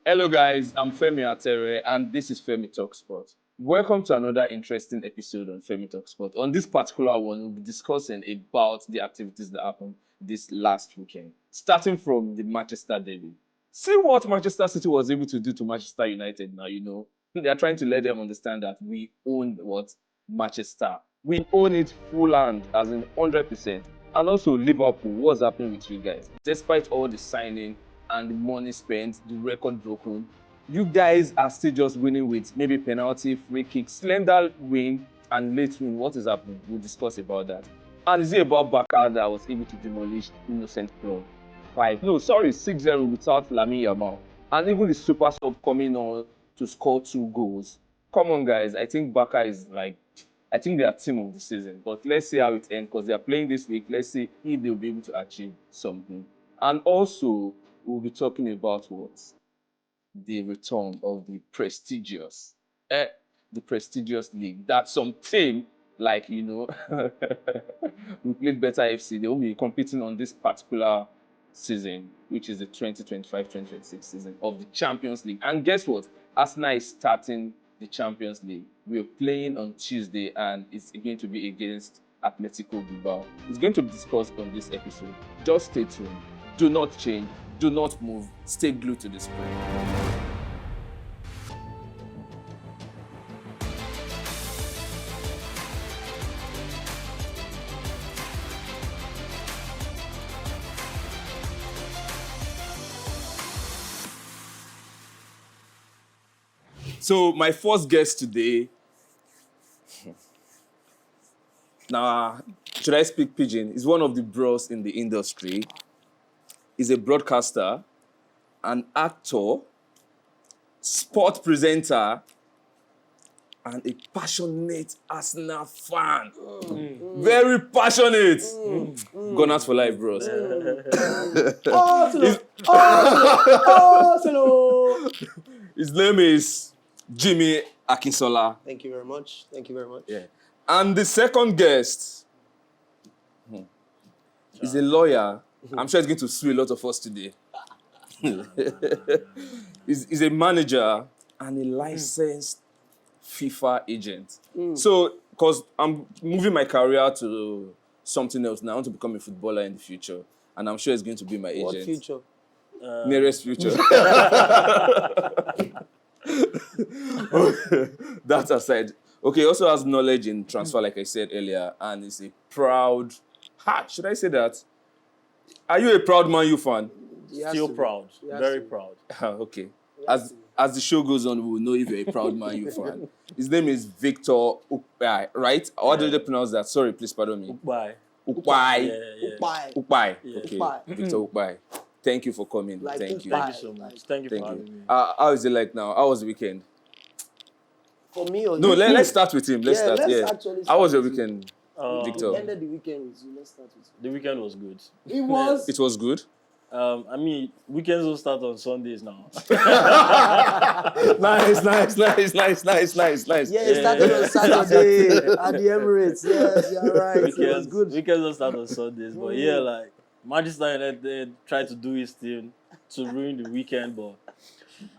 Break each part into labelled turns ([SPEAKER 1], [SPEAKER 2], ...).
[SPEAKER 1] Hello guys, I'm Femi Atere and this is Femi Talk Sport. Welcome to another interesting episode on Femi Talk Sport. On this particular one, we'll be discussing about the activities that happened this last weekend, starting from the Manchester derby. See what Manchester City was able to do to Manchester United now, They are trying to let them understand that we own what? Manchester. We own it full hand, as in 100%. And also Liverpool, what's happening with you guys? Despite all the signing and the money spent, the record broken, you guys are still just winning with maybe penalty, free kick, slender win, and late win. What is happening? We'll discuss about that. And is it about Barca that was able to demolish Innocent Club? 6-0 without Lamine Yamal. And even the super sub coming on to score 2 goals. Come on, guys. I think Barca is I think they are team of the season. But let's see how it ends because they are playing this week. Let's see if they'll be able to achieve something. And also, we'll be talking about what? The return of the prestigious league. That some team we played Better FC. They will be competing on this particular season, which is the 2025-2026 season of the Champions League. And guess what? Arsenal is starting the Champions League. We're playing on Tuesday, and it's going to be against Atletico Bilbao. It's going to be discussed on this episode. Just stay tuned. Do not change. Do not move. Stay glued to the screen. So my first guest today, now should I speak pidgin? He's one of the bros in the industry. He's a broadcaster, an actor, sport presenter, and a passionate Arsenal fan. Very passionate. Gunners for life, bros.
[SPEAKER 2] Arsenal!
[SPEAKER 1] His name is Jimmie Akinsola.
[SPEAKER 2] Thank you very much.
[SPEAKER 1] Yeah. And the second guest is a lawyer. I'm sure he's going to sue a lot of us today. He's a manager and a licensed FIFA agent. So, because I'm moving my career to something else now, I want to become a footballer in the future. And I'm sure he's going to be my agent.
[SPEAKER 2] What future?
[SPEAKER 1] Nearest future. That aside. Okay, he also has knowledge in transfer, like I said earlier, and is a proud... should I say that? Are you a proud Man U fan?
[SPEAKER 3] Still proud. Very proud.
[SPEAKER 1] Okay. As the show goes on, we will know if you're a proud Man U fan. His name is Victor Ukpai, right? How do they pronounce that? Sorry, please pardon me.
[SPEAKER 3] Ukpai.
[SPEAKER 1] Ukpai.
[SPEAKER 2] Ukpai.
[SPEAKER 1] Ukpai.
[SPEAKER 3] Yeah.
[SPEAKER 1] Okay.
[SPEAKER 2] Ukpai.
[SPEAKER 1] Victor Ukpai. Thank you for coming.
[SPEAKER 2] Like
[SPEAKER 1] Thank you.
[SPEAKER 3] Thank you so much. Thank you for having me.
[SPEAKER 1] How is it like now? How was the weekend?
[SPEAKER 2] For me or
[SPEAKER 1] No,
[SPEAKER 2] you?
[SPEAKER 1] let's start with him. Let's start.
[SPEAKER 2] let's actually
[SPEAKER 1] How was your
[SPEAKER 2] start with
[SPEAKER 1] weekend, Victor?
[SPEAKER 2] We ended the weekend with you. Let's start with
[SPEAKER 3] The weekend was good.
[SPEAKER 2] you. It was.
[SPEAKER 1] It was good.
[SPEAKER 3] Weekends will start on Sundays now.
[SPEAKER 1] Nice.
[SPEAKER 2] Yeah, it started on Saturday at the Emirates. Yes, you're right. It was good.
[SPEAKER 3] Weekends will start on Sundays. But yeah, like Manchester United tried to do his thing to ruin the weekend, but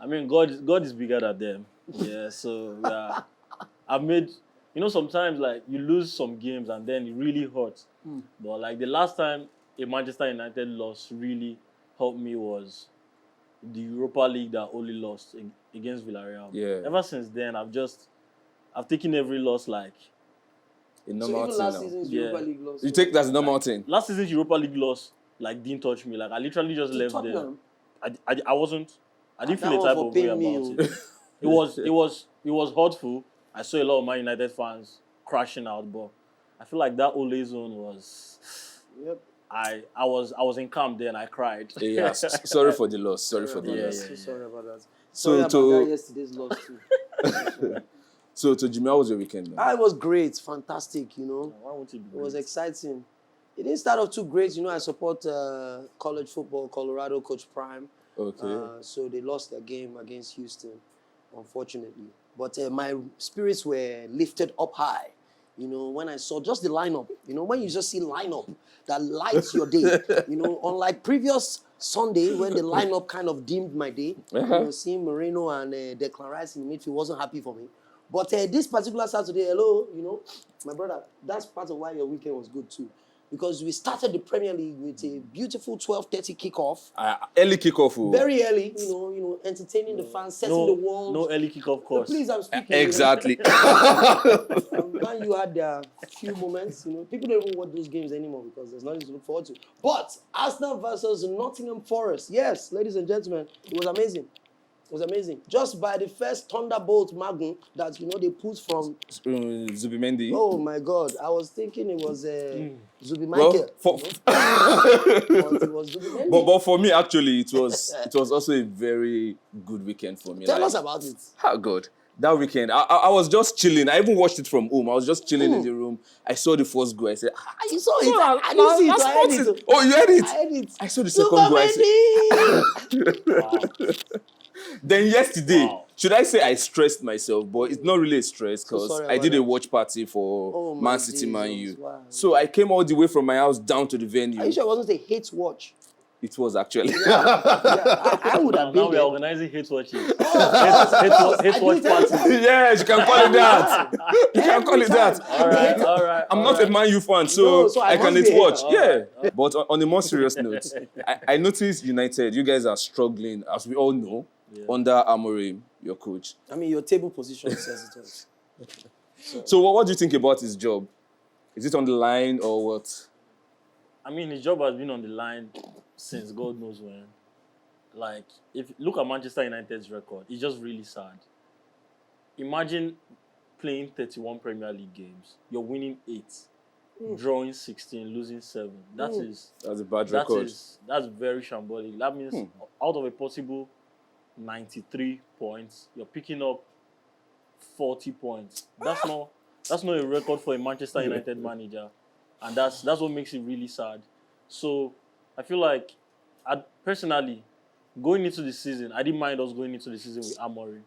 [SPEAKER 3] I mean God is bigger than them. Yeah, so yeah. I've made sometimes like you lose some games and then it really hurts. But like the last time a Manchester United loss really helped me was the Europa League that only lost against Villarreal.
[SPEAKER 1] Yeah.
[SPEAKER 3] Ever since then, I've taken every loss like
[SPEAKER 1] A
[SPEAKER 2] So
[SPEAKER 1] normal
[SPEAKER 2] even
[SPEAKER 1] thing
[SPEAKER 2] last
[SPEAKER 1] now.
[SPEAKER 2] season's
[SPEAKER 3] Yeah.
[SPEAKER 2] Europa League loss.
[SPEAKER 1] You take that as a normal thing.
[SPEAKER 3] last season's Europa League loss like didn't touch me. Like I literally just left there.
[SPEAKER 2] Tottenham.
[SPEAKER 3] I wasn't. I didn't
[SPEAKER 2] That
[SPEAKER 3] feel a
[SPEAKER 2] one
[SPEAKER 3] type
[SPEAKER 2] for
[SPEAKER 3] of way
[SPEAKER 2] pain me,
[SPEAKER 3] about it. It was hurtful. I saw a lot of Man United fans crashing out, but I feel like that Ole zone was.
[SPEAKER 2] Yep.
[SPEAKER 3] I was in camp there and I cried.
[SPEAKER 1] Yeah, sorry for the loss. Sorry for the
[SPEAKER 3] Yeah,
[SPEAKER 1] loss.
[SPEAKER 3] yeah.
[SPEAKER 2] Sorry about that.
[SPEAKER 1] So
[SPEAKER 2] Sorry about
[SPEAKER 1] to-
[SPEAKER 2] that yesterday's loss too.
[SPEAKER 1] So to Jimmie, how was your weekend, man?
[SPEAKER 2] It was great, fantastic.
[SPEAKER 3] Why won't it be
[SPEAKER 2] It was
[SPEAKER 3] great?
[SPEAKER 2] exciting. It didn't start off too great. I support college football, Colorado, Coach Prime.
[SPEAKER 1] Okay.
[SPEAKER 2] So they lost their game against Houston, unfortunately. But my spirits were lifted up high when I saw just the lineup, when you just see lineup that lights your day, unlike previous Sunday when the lineup kind of dimmed my day, seeing Moreno and Declan Rice in the midfield wasn't happy for me. But this particular Saturday, my brother, that's part of why your weekend was good too. Because we started the Premier League with a beautiful 12:30 kickoff.
[SPEAKER 1] Early kickoff.
[SPEAKER 2] Very early, entertaining the fans, setting the world.
[SPEAKER 3] No early kickoff course.
[SPEAKER 2] Please, I'm speaking.
[SPEAKER 1] Exactly.
[SPEAKER 2] Man, you had their few moments. People don't even watch those games anymore because there's nothing to look forward to. But Arsenal versus Nottingham Forest. Yes, ladies and gentlemen, it was amazing. It was amazing. Just by the first Thunderbolt Magnum that, they put from...
[SPEAKER 1] Zubimendi.
[SPEAKER 2] Oh, my God. I was thinking it was Zubi
[SPEAKER 1] Well,
[SPEAKER 2] Michael. But it was Zubimendi.
[SPEAKER 1] But for me, actually, it was also a very good weekend for me.
[SPEAKER 2] Tell us about it.
[SPEAKER 1] How good. That weekend, I was just chilling. I even watched it from home. I was just chilling in the room. I saw the first goal. I said,
[SPEAKER 2] you saw it? I didn't see it. I heard it.
[SPEAKER 1] Oh, you heard it?
[SPEAKER 2] I heard it.
[SPEAKER 1] I saw the second goal. I said, Then yesterday, should I say I stressed myself? But it's not really a stress because I did a watch party for Man City, Man U. Wow. So I came all the way from my house down to the venue.
[SPEAKER 2] Are you sure it wasn't a hate watch?
[SPEAKER 1] It was actually.
[SPEAKER 2] I would have been
[SPEAKER 3] Now
[SPEAKER 2] there.
[SPEAKER 3] we're organizing hate watches. hate watch parties.
[SPEAKER 1] Yes, you can call it that. You can call it that.
[SPEAKER 3] All right.
[SPEAKER 1] I'm not a Man U fan, so I can hate watch. Yeah.
[SPEAKER 3] Right.
[SPEAKER 1] But on a more serious note, I noticed United, you guys are struggling, as we all know, under Amorim, your coach.
[SPEAKER 2] I mean, your table position says it all.
[SPEAKER 1] So what do you think about his job? Is it on the line or what?
[SPEAKER 3] I mean, his job has been on the line since God knows when. Like, if look at Manchester United's record, it's just really sad. Imagine playing 31 Premier League games. You're winning 8, drawing 16, losing 7. That's
[SPEAKER 1] a bad record.
[SPEAKER 3] That's very shambolic. That means out of a possible 93 points, you're picking up 40 points. That's not a record for a Manchester United manager. And that's what makes it really sad. So I feel like, personally, going into the season, I didn't mind us going into the season with Amorim.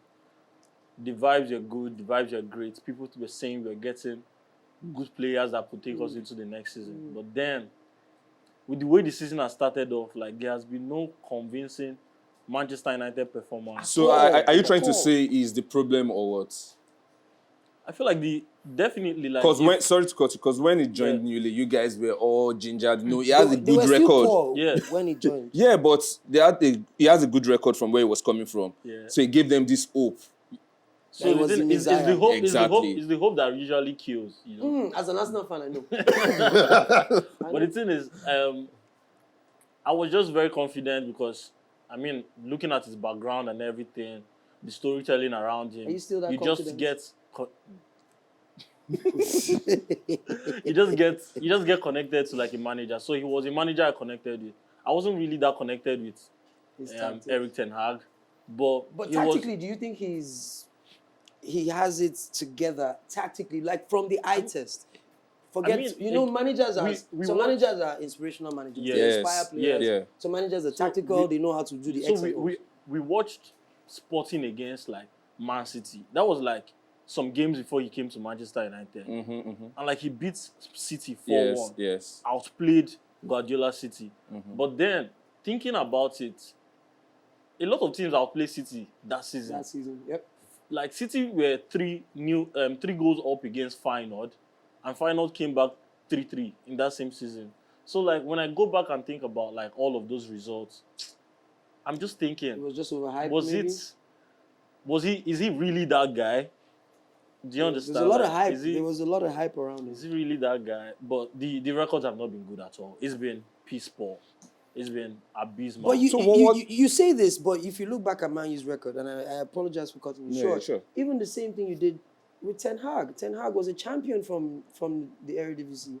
[SPEAKER 3] The vibes were good, the vibes were great. People were saying we're getting good players that could take us into the next season. But then, with the way the season has started off, like there has been no convincing Manchester United performance.
[SPEAKER 1] So are you trying to say is the problem or what?
[SPEAKER 3] I feel like definitely like
[SPEAKER 1] because when he joined newly, you guys were all gingered. No, he has a
[SPEAKER 2] They were
[SPEAKER 1] good
[SPEAKER 2] still
[SPEAKER 1] record.
[SPEAKER 2] poor when he joined.
[SPEAKER 1] Yeah, but he has a good record from where he was coming from. Yeah. So he gave them this hope.
[SPEAKER 3] So it's the hope.
[SPEAKER 1] Exactly.
[SPEAKER 3] It's the hope that usually kills.
[SPEAKER 2] As an Arsenal fan, I know.
[SPEAKER 3] But the thing is, I was just very confident because, I mean, looking at his background and everything, the storytelling around him,
[SPEAKER 2] Are you still that
[SPEAKER 3] just get. you just get connected to like a manager. So he was a manager I connected with. I wasn't really that connected with Erik ten Hag, but
[SPEAKER 2] tactically, do you think he has it together tactically, like from the eye test? Managers are inspirational managers. They inspire players.
[SPEAKER 1] Yeah.
[SPEAKER 2] So managers are tactical. They know how to do the X and O's.
[SPEAKER 3] We watched Sporting against like Man City. That was like some games before he came to Manchester United. And like he beat City 4-1.
[SPEAKER 1] Yes.
[SPEAKER 3] Outplayed Guardiola City. But then, thinking about it, a lot of teams outplayed City that season.
[SPEAKER 2] Yep.
[SPEAKER 3] Like City were 3 goals up against Feyenoord, and Feyenoord came back 3-3 in that same season. So like when I go back and think about like all of those results, I'm just thinking,
[SPEAKER 2] it was just overhyped.
[SPEAKER 3] Is he really that guy? Do you understand?
[SPEAKER 2] There's a lot of hype. There was a lot of hype around him.
[SPEAKER 3] Is he really that guy? But the records have not been good at all. It's been piss poor. It's been abysmal.
[SPEAKER 2] But you say this, but if you look back at Man U's record, and I apologize for cutting you short,
[SPEAKER 1] sure.
[SPEAKER 2] Even the same thing you did with Ten Hag. Ten Hag was a champion from the Eredivisie,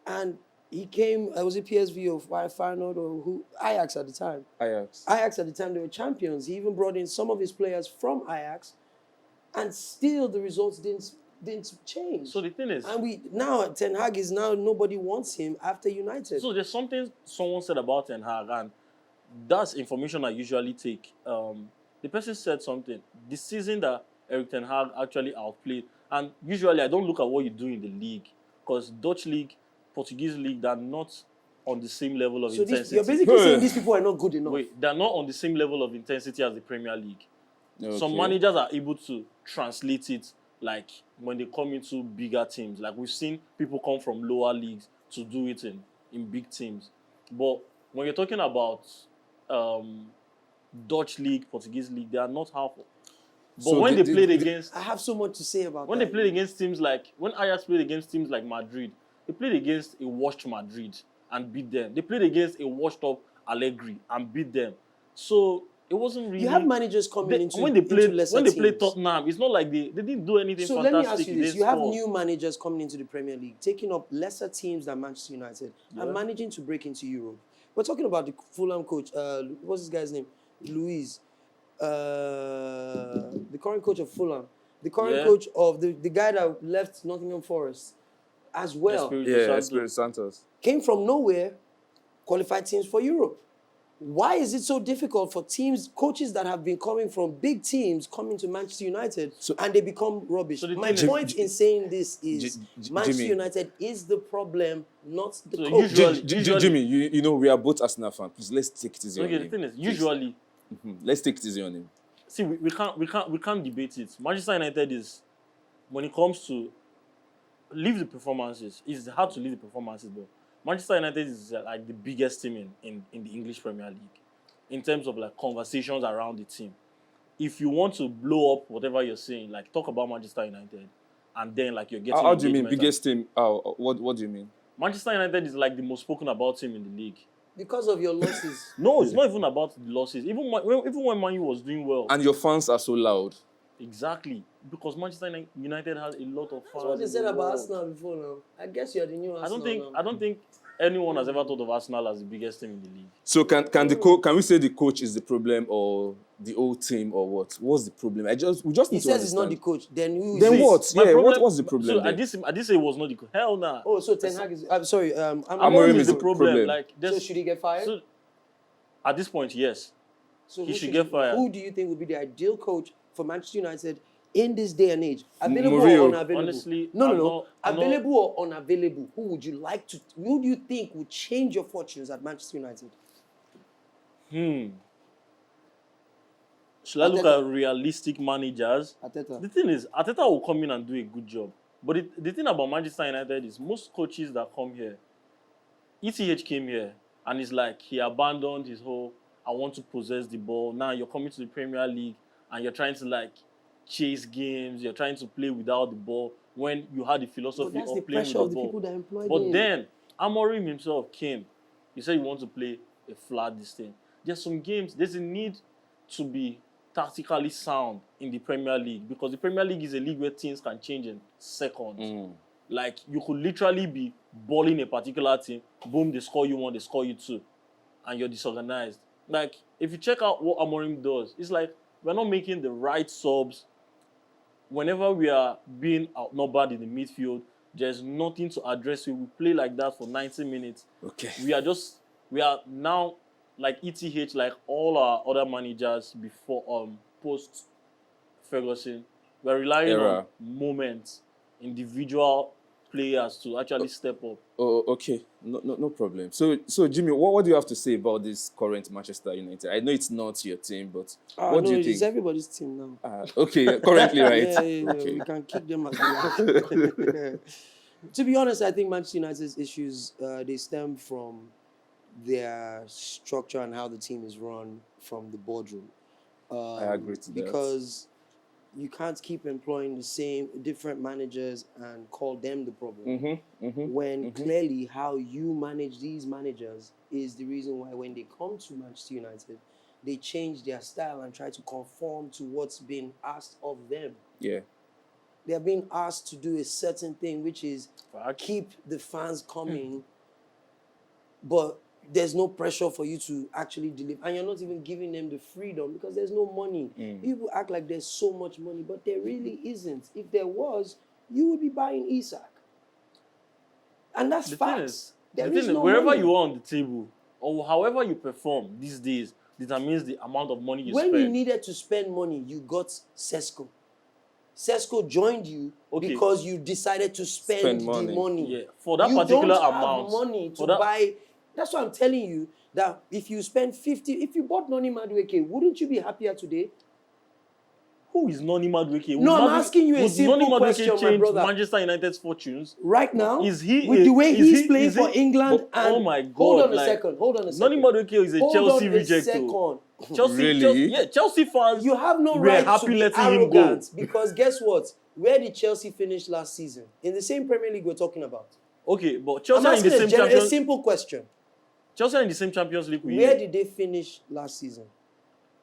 [SPEAKER 2] and he came. Was it PSV or Feyenoord or who? Ajax at the time. Ajax at the time, they were champions. He even brought in some of his players from Ajax, and still the results didn't change.
[SPEAKER 3] So the thing is,
[SPEAKER 2] and Ten Hag is now nobody wants him after United.
[SPEAKER 3] So there's something someone said about Ten Hag, and that's information I usually take. The person said something. The season that Erik ten Hag actually outplayed. And usually, I don't look at what you do in the league because Dutch league, Portuguese league, they're not on the same level of
[SPEAKER 2] So
[SPEAKER 3] intensity.
[SPEAKER 2] you're basically saying these people are not good enough.
[SPEAKER 3] Wait, they're not on the same level of intensity as the Premier League.
[SPEAKER 1] Okay.
[SPEAKER 3] Some managers are able to translate it, like when they come into bigger teams. Like we've seen people come from lower leagues to do it in big teams. But when you're talking about Dutch league, Portuguese league, they are not half. But
[SPEAKER 1] So
[SPEAKER 3] when they played against,
[SPEAKER 2] I have so much to say about
[SPEAKER 3] when
[SPEAKER 2] that.
[SPEAKER 3] they played against teams like, when Ajax played against teams like Madrid, they played against a washed Madrid and beat them. They played against a washed up Allegri and beat them. So it wasn't really.
[SPEAKER 2] You have managers coming into
[SPEAKER 3] when they played
[SPEAKER 2] lesser
[SPEAKER 3] played
[SPEAKER 2] teams.
[SPEAKER 3] Tottenham, it's not like they didn't do anything
[SPEAKER 2] So
[SPEAKER 3] fantastic.
[SPEAKER 2] let me ask you this: you have
[SPEAKER 3] scored.
[SPEAKER 2] new managers coming into the Premier League, taking up lesser teams than Manchester United, and managing to break into Europe. We're talking about the Fulham coach. What's this guy's name? Luis. The current coach of Fulham. The current coach of the guy that left Nottingham Forest, as well.
[SPEAKER 1] Espirito Santos
[SPEAKER 2] came from nowhere, qualified teams for Europe. Why is it so difficult for coaches that have been coming from big teams coming to Manchester United and they become rubbish?
[SPEAKER 3] So
[SPEAKER 2] My point in saying this is Manchester
[SPEAKER 1] Jimmy.
[SPEAKER 2] United is the problem, not the
[SPEAKER 3] So
[SPEAKER 2] coach.
[SPEAKER 3] usually-
[SPEAKER 1] Jimmy, you know we are both Arsenal fans. Please let's take it easy on
[SPEAKER 3] Okay,
[SPEAKER 1] him.
[SPEAKER 3] the thing is,
[SPEAKER 1] Please.
[SPEAKER 3] usually,
[SPEAKER 1] Let's take it easy on him.
[SPEAKER 3] see, we can't debate it. Manchester United is, when it comes to leave the performances, it's hard to leave the performances, but Manchester United is like the biggest team in the English Premier League in terms of like conversations around the team. If you want to blow up whatever you're saying, like talk about Manchester United, and then like you're getting.
[SPEAKER 1] How do you mean
[SPEAKER 3] engagement
[SPEAKER 1] biggest team? What do you mean?
[SPEAKER 3] Manchester United is like the most spoken about team in the league.
[SPEAKER 2] Because of your losses.
[SPEAKER 3] No, it's not even about the losses. Even when Man U was doing well.
[SPEAKER 1] And your fans are so loud.
[SPEAKER 3] Exactly. Because Manchester United has a lot of fans.
[SPEAKER 2] That's what they
[SPEAKER 3] in
[SPEAKER 2] said
[SPEAKER 3] the
[SPEAKER 2] about
[SPEAKER 3] world.
[SPEAKER 2] Arsenal before now. I guess you're the new Arsenal
[SPEAKER 3] I don't think anyone has ever thought of Arsenal as the biggest team in the league.
[SPEAKER 1] So can we say the coach is the problem or the old team or what? What's the problem? We just
[SPEAKER 2] He
[SPEAKER 1] need to
[SPEAKER 2] says
[SPEAKER 1] understand.
[SPEAKER 2] he's not the coach. Then who is
[SPEAKER 1] Then
[SPEAKER 2] it?
[SPEAKER 1] what?
[SPEAKER 3] My
[SPEAKER 1] Yeah,
[SPEAKER 3] problem-
[SPEAKER 1] what's the problem?
[SPEAKER 3] So I
[SPEAKER 1] then?
[SPEAKER 3] didn't say it was not the coach. Hell nah.
[SPEAKER 2] Oh, so Ten Hag is... I'm sorry.
[SPEAKER 1] Amorim
[SPEAKER 3] Amorim
[SPEAKER 1] is
[SPEAKER 3] is the
[SPEAKER 1] the
[SPEAKER 3] problem.
[SPEAKER 1] problem.
[SPEAKER 3] Like,
[SPEAKER 2] So should he get fired?
[SPEAKER 3] so at this point, yes.
[SPEAKER 2] So
[SPEAKER 3] He
[SPEAKER 2] who
[SPEAKER 3] should get fired.
[SPEAKER 2] Who do you think would be the ideal coach for Manchester United in this day and age? Available
[SPEAKER 1] Mourinho.
[SPEAKER 2] or unavailable?
[SPEAKER 3] Honestly,
[SPEAKER 2] no.
[SPEAKER 3] I'm not-
[SPEAKER 2] Available or unavailable? Who would you like to... Who do you think would change your fortunes at Manchester United?
[SPEAKER 3] Should I look
[SPEAKER 2] Arteta.
[SPEAKER 3] at realistic managers?
[SPEAKER 2] Arteta.
[SPEAKER 3] The thing is, Arteta will come in and do a good job. But the thing about Manchester United is most coaches that come here, ETH came here and it's like he abandoned his whole, I want to possess the ball. Now you're coming to the Premier League and you're trying to like chase games. You're trying to play without the ball when you had the
[SPEAKER 2] But
[SPEAKER 3] philosophy
[SPEAKER 2] that's the
[SPEAKER 3] of playing with
[SPEAKER 2] pressure
[SPEAKER 3] the
[SPEAKER 2] of the
[SPEAKER 3] ball.
[SPEAKER 2] people that employed
[SPEAKER 3] But
[SPEAKER 2] him.
[SPEAKER 3] then Amorim himself came. He said he wants to play a flat distance. There's some games, there's a need to be tactically sound in the Premier League because the Premier League is a league where things can change in seconds. Like you could literally be balling a particular team, boom, they score you one, they score you two, and you're disorganized. Like if you check out what Amorim does, it's like we're not making the right subs. Whenever we are being outnumbered in the midfield, there's nothing to address it. We play like that for 90 minutes.
[SPEAKER 1] Okay.
[SPEAKER 3] We are now like ETH, like all our other managers before post Ferguson. We're relying
[SPEAKER 1] Era.
[SPEAKER 3] on moments, individual players to actually step up.
[SPEAKER 1] Oh, okay. No problem. So Jimmy, what do you have to say about this current Manchester United? I know it's not your team, but what do you
[SPEAKER 2] It's
[SPEAKER 1] think?
[SPEAKER 2] everybody's team now.
[SPEAKER 1] Okay, currently, right?
[SPEAKER 2] Yeah.
[SPEAKER 1] Okay.
[SPEAKER 2] We can kick them as we like. To be honest, I think Manchester United's issues, they stem from their structure and how the team is run from the boardroom.
[SPEAKER 1] I agree to that.
[SPEAKER 2] Because you can't keep employing the same different managers and call them the problem. When clearly how you manage these managers is the reason why when they come to Manchester United, they change their style and try to conform to what's been asked of them.
[SPEAKER 1] Yeah.
[SPEAKER 2] They are being asked to do a certain thing, which is keep the fans coming, but there's no pressure for you to actually deliver. And you're not even giving them the freedom because there's no money. People act like there's so much money, but there really isn't. If there was, you would be buying Isak. And that's facts. There is no
[SPEAKER 3] wherever
[SPEAKER 2] money.
[SPEAKER 3] you are on the table, or however you perform these days, determines the amount of money you
[SPEAKER 2] When
[SPEAKER 3] spend.
[SPEAKER 2] you needed to spend money, you got Sesko. Sesko joined you because you decided to spend the money.
[SPEAKER 3] Yeah, for that particular
[SPEAKER 2] don't
[SPEAKER 3] amount.
[SPEAKER 2] Have money to buy. That's why I'm telling you that if you spend 50, if you bought Noni Madueke, wouldn't you be happier today?
[SPEAKER 3] Who is Noni Madueke?
[SPEAKER 2] No, I'm asking you a simple question, my brother.
[SPEAKER 3] Manchester United's fortunes
[SPEAKER 2] right now.
[SPEAKER 3] Is he
[SPEAKER 2] with the way he's playing for England? And
[SPEAKER 3] oh my God!
[SPEAKER 2] Hold on a second.
[SPEAKER 3] Noni Madueke is a Chelsea reject. Chelsea fans.
[SPEAKER 2] You have no right to be arrogant because guess what? Where did Chelsea finish last season? In the same Premier League we're talking about.
[SPEAKER 3] Okay, but Chelsea
[SPEAKER 2] I'm
[SPEAKER 3] are in the same Champions.
[SPEAKER 2] A simple question.
[SPEAKER 3] Chelsea are in the same Champions League.
[SPEAKER 2] Where did they finish last season?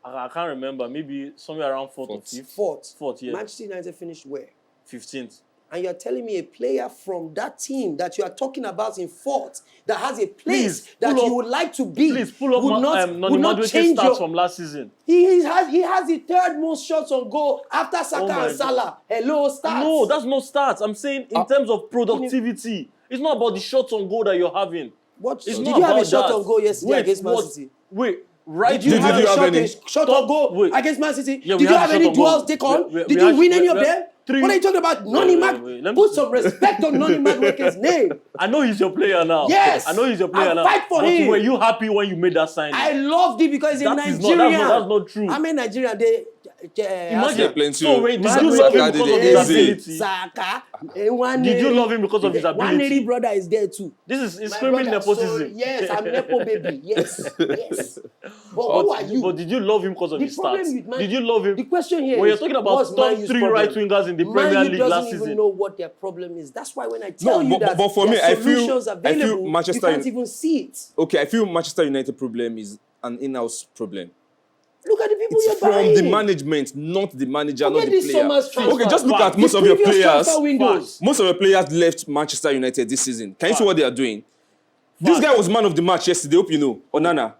[SPEAKER 3] I can't remember. Maybe somewhere around 4th or 5th. 4th, yeah.
[SPEAKER 2] Manchester United finished where?
[SPEAKER 3] 15th.
[SPEAKER 2] And you're telling me a player from that team that you are talking about in 4th that has a place that you would like to be.
[SPEAKER 3] Please pull up Noni Madueke stats from last season.
[SPEAKER 2] He has the 3rd most shots on goal after Saka and Salah. Hello, stats.
[SPEAKER 3] No, that's not stats. I'm saying in terms of productivity. It's not about the shots on goal that you're having.
[SPEAKER 2] Did you have a shot on goal yesterday against Man City?
[SPEAKER 3] Right.
[SPEAKER 2] Did you have a shot on goal against Man City? Did you have any duels take on? Did you win any of them? What are you talking about? Noni Madueke. Put some respect on Noni Madueke's name.
[SPEAKER 3] I know he's your player now.
[SPEAKER 2] Yes.
[SPEAKER 3] I know he's your player now.
[SPEAKER 2] Fight for him.
[SPEAKER 3] Were you happy when you made that signing?
[SPEAKER 2] I loved it because he's a Nigerian.
[SPEAKER 3] That's not true.
[SPEAKER 2] I'm a Nigerian.
[SPEAKER 3] Imagine
[SPEAKER 1] playing too.
[SPEAKER 3] So wait, did you love him because of his ability?
[SPEAKER 2] Saka.
[SPEAKER 3] Did you love him because of his ability?
[SPEAKER 2] 180 brother is there too.
[SPEAKER 3] This is screaming nepotism.
[SPEAKER 2] So, yes, I'm nepo baby. Yes. But who are you?
[SPEAKER 3] But did you love him because of his stats? Did you love him?
[SPEAKER 2] The question here
[SPEAKER 3] when you're talking about top 3 right wingers in the Premier League last season.
[SPEAKER 2] Doesn't even know what their problem is. That's why when I tell you that
[SPEAKER 1] but for me,
[SPEAKER 2] solutions available, you can't even see it.
[SPEAKER 1] Okay, I feel Manchester United problem is an in-house problem.
[SPEAKER 2] Look at the people you're
[SPEAKER 1] buying.
[SPEAKER 2] It's
[SPEAKER 1] from the management, not the manager, not the player.
[SPEAKER 2] Okay,
[SPEAKER 1] just look at most of your players. Most of your players left Manchester United this season. Can you see what they are doing? This guy was man of the match yesterday. Hope you know. Onana.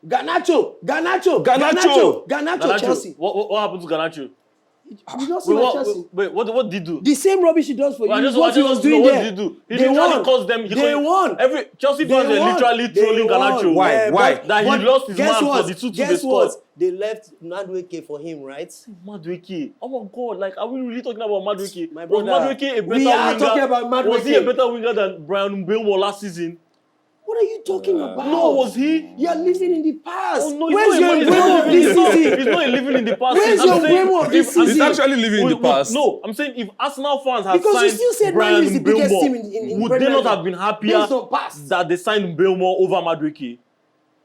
[SPEAKER 2] Garnacho, Chelsea.
[SPEAKER 3] What happened to Garnacho?
[SPEAKER 2] You don't see Chelsea.
[SPEAKER 3] Wait, what did he do?
[SPEAKER 2] The same rubbish he does for you.
[SPEAKER 3] I just want to know what did he do? He literally caused them.
[SPEAKER 2] They won.
[SPEAKER 3] Every Chelsea fans were literally trolling Garnacho.
[SPEAKER 1] Why?
[SPEAKER 3] That he lost his man for the 2-2
[SPEAKER 2] Guess what? They left Madueke for him, right?
[SPEAKER 3] Madueke. Oh my God! Like, are we really talking about Madueke?
[SPEAKER 2] My brother,
[SPEAKER 3] was Madueke a better winger?
[SPEAKER 2] We are talking about Madueke.
[SPEAKER 3] Was he a better winger than Brian Bilbao last season?
[SPEAKER 2] What are you talking about?
[SPEAKER 3] No, was he?
[SPEAKER 2] You're living in the past.
[SPEAKER 3] Oh, no,
[SPEAKER 2] where's your Mbemo of this season?
[SPEAKER 3] He's not living in the past.
[SPEAKER 2] Where's your Mbemo of this season?
[SPEAKER 1] He's actually living in the past.
[SPEAKER 3] No, I'm saying if Arsenal fans had
[SPEAKER 2] because
[SPEAKER 3] signed
[SPEAKER 2] you still said
[SPEAKER 3] Brian
[SPEAKER 2] is the biggest team in
[SPEAKER 3] would they not have been happier that they signed Mbemo over Madueke?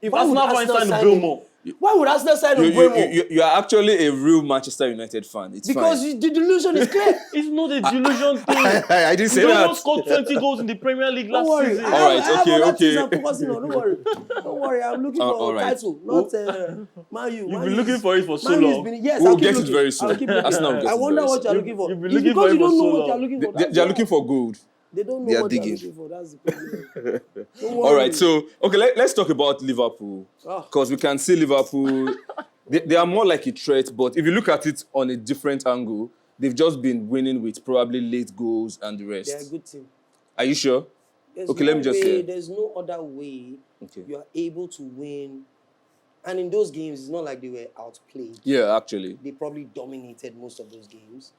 [SPEAKER 3] If Arsenal fans signed Mbemo,
[SPEAKER 2] why would Arsenal sign Mbemo?
[SPEAKER 1] You are actually a real Manchester United fan. It's
[SPEAKER 2] because
[SPEAKER 1] fine.
[SPEAKER 2] The delusion is clear.
[SPEAKER 3] It's not a delusion thing.
[SPEAKER 1] I didn't say that.
[SPEAKER 3] He scored 20 goals in the Premier League last season.
[SPEAKER 1] All right, okay.
[SPEAKER 2] I'm focusing on. Don't worry. I'm looking for a title, not Man U.
[SPEAKER 3] You've been looking for it for so long.
[SPEAKER 2] Yes,
[SPEAKER 1] we'll get it very soon.
[SPEAKER 2] I wonder what you're looking for.
[SPEAKER 3] You've been looking for it for so long.
[SPEAKER 2] Because you don't know what you're looking for.
[SPEAKER 1] They are looking for gold.
[SPEAKER 2] They don't know what they're looking for. That's the problem.
[SPEAKER 1] All right, so let's talk about Liverpool because we can see Liverpool. They are more like a threat, but if you look at it on a different angle, they've just been winning with probably late goals and the rest.
[SPEAKER 2] They're a good team.
[SPEAKER 1] Are you sure? Let me just say.
[SPEAKER 2] There's no other way you are able to win. And in those games, it's not like they were outplayed.
[SPEAKER 1] Yeah, actually.
[SPEAKER 2] They probably dominated most of those games.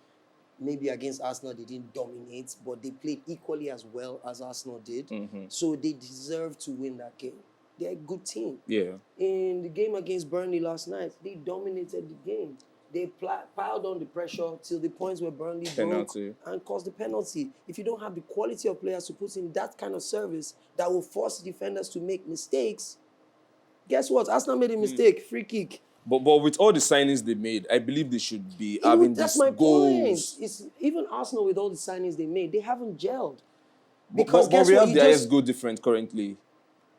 [SPEAKER 2] Maybe against Arsenal, they didn't dominate, but they played equally as well as Arsenal did.
[SPEAKER 1] Mm-hmm.
[SPEAKER 2] So they deserve to win that game. They're a good team.
[SPEAKER 1] Yeah.
[SPEAKER 2] In the game against Burnley last night, they dominated the game. They piled on the pressure till the points where Burnley broke and caused the penalty. If you don't have the quality of players to put in that kind of service that will force defenders to make mistakes, guess what? Arsenal made a mistake, free kick.
[SPEAKER 1] But with all the signings they made, I believe they should be having these goals.
[SPEAKER 2] It's even Arsenal with all the signings they made, they haven't gelled. Because
[SPEAKER 1] but we have the highest goal difference currently.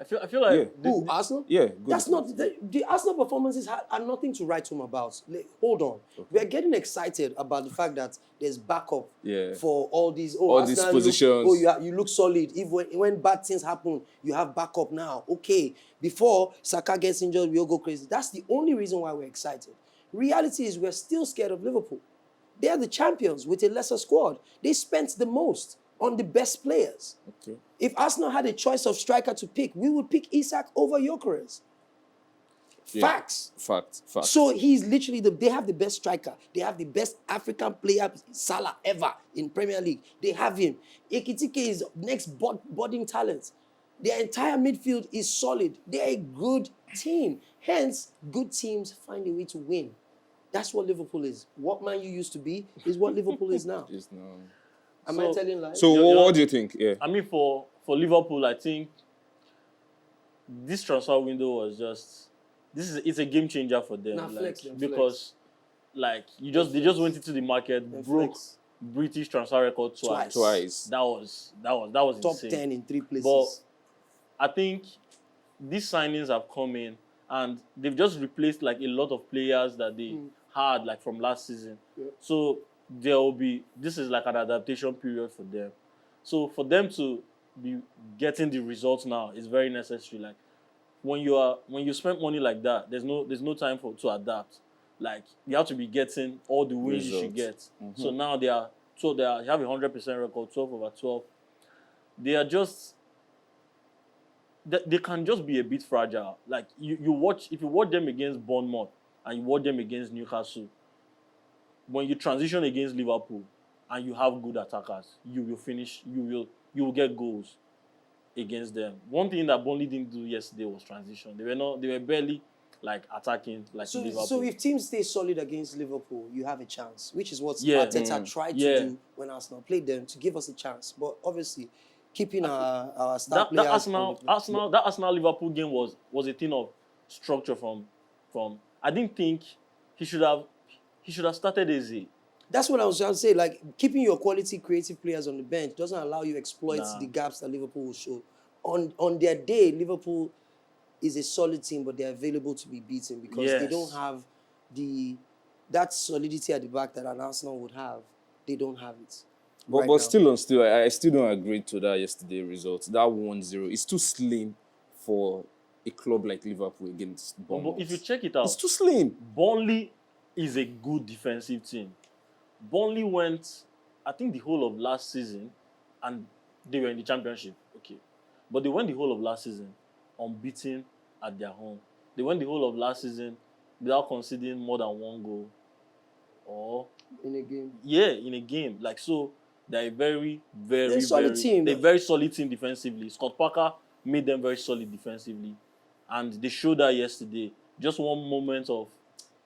[SPEAKER 3] I feel like
[SPEAKER 2] who Arsenal?
[SPEAKER 1] Yeah,
[SPEAKER 2] that's not the Arsenal performances are nothing to write home about. Hold on, we are getting excited about the fact that there's backup for all these
[SPEAKER 1] these positions.
[SPEAKER 2] You look solid. If when bad things happen, you have backup now. Okay, before Saka gets injured, we all go crazy. That's the only reason why we're excited. Reality is we're still scared of Liverpool. They are the champions with a lesser squad. They spent the most on the best players.
[SPEAKER 1] Okay.
[SPEAKER 2] If Arsenal had a choice of striker to pick, we would pick Isak over Gyökeres. Facts.
[SPEAKER 1] Fact.
[SPEAKER 2] So he's literally they have the best striker. They have the best African player, Salah, ever in Premier League. They have him. Ekitike is next budding talent. Their entire midfield is solid. They're a good team. Hence, good teams find a way to win. That's what Liverpool is. What Man U used to be is what Liverpool is now. Am I telling lies?
[SPEAKER 1] So what do you think? Yeah.
[SPEAKER 3] I mean, for Liverpool, I think this transfer window was just it's a game changer for them.
[SPEAKER 2] Nah, flex,
[SPEAKER 3] because like they just went into the market, broke British transfer record twice. That was
[SPEAKER 2] top
[SPEAKER 3] insane.
[SPEAKER 2] 10 in 3 places.
[SPEAKER 3] But I think these signings have come in and they've just replaced like a lot of players that they had like from last season.
[SPEAKER 2] Yeah.
[SPEAKER 3] So this is like an adaptation period for them. So for them to be getting the results now is very necessary. Like when you spend money like that, there's no time to adapt. Like you have to be getting all the wins you should get. So now they have a 100% record, 12/12. They are just they can just be a bit fragile. Like if you watch them against Bournemouth and you watch them against Newcastle, when you transition against Liverpool and you have good attackers, you will get goals against them. One thing that Burnley didn't do yesterday was transition. They were barely like attacking like Liverpool.
[SPEAKER 2] So if teams stay solid against Liverpool, you have a chance, which is what Arteta tried to do when Arsenal played them, to give us a chance. But obviously, keeping our star players.
[SPEAKER 3] That Arsenal Liverpool game was a thing of structure from. I didn't think he should have started Eze.
[SPEAKER 2] That's what I was trying to say. Like, keeping your quality creative players on the bench doesn't allow you to exploit the gaps that Liverpool will show. On their day, Liverpool is a solid team, but they're available to be beaten because they don't have that solidity at the back that an Arsenal would have. They don't have it.
[SPEAKER 1] But still, I still don't agree to that yesterday result. That 1-0 is too slim for a club like Liverpool against Bournemouth.
[SPEAKER 3] But if you check it out,
[SPEAKER 1] it's too slim.
[SPEAKER 3] Burnley is a good defensive team. Burnley went, I think, the whole of last season, and they were in the championship. Okay. But they went the whole of last season unbeaten at their home. They went the whole of last season without conceding more than one goal. Or
[SPEAKER 2] in a game.
[SPEAKER 3] Yeah, in a game. Like, so they're a very, very
[SPEAKER 2] solid team.
[SPEAKER 3] They're a very solid team defensively. Scott Parker made them very solid defensively. And they showed that yesterday. Just one moment of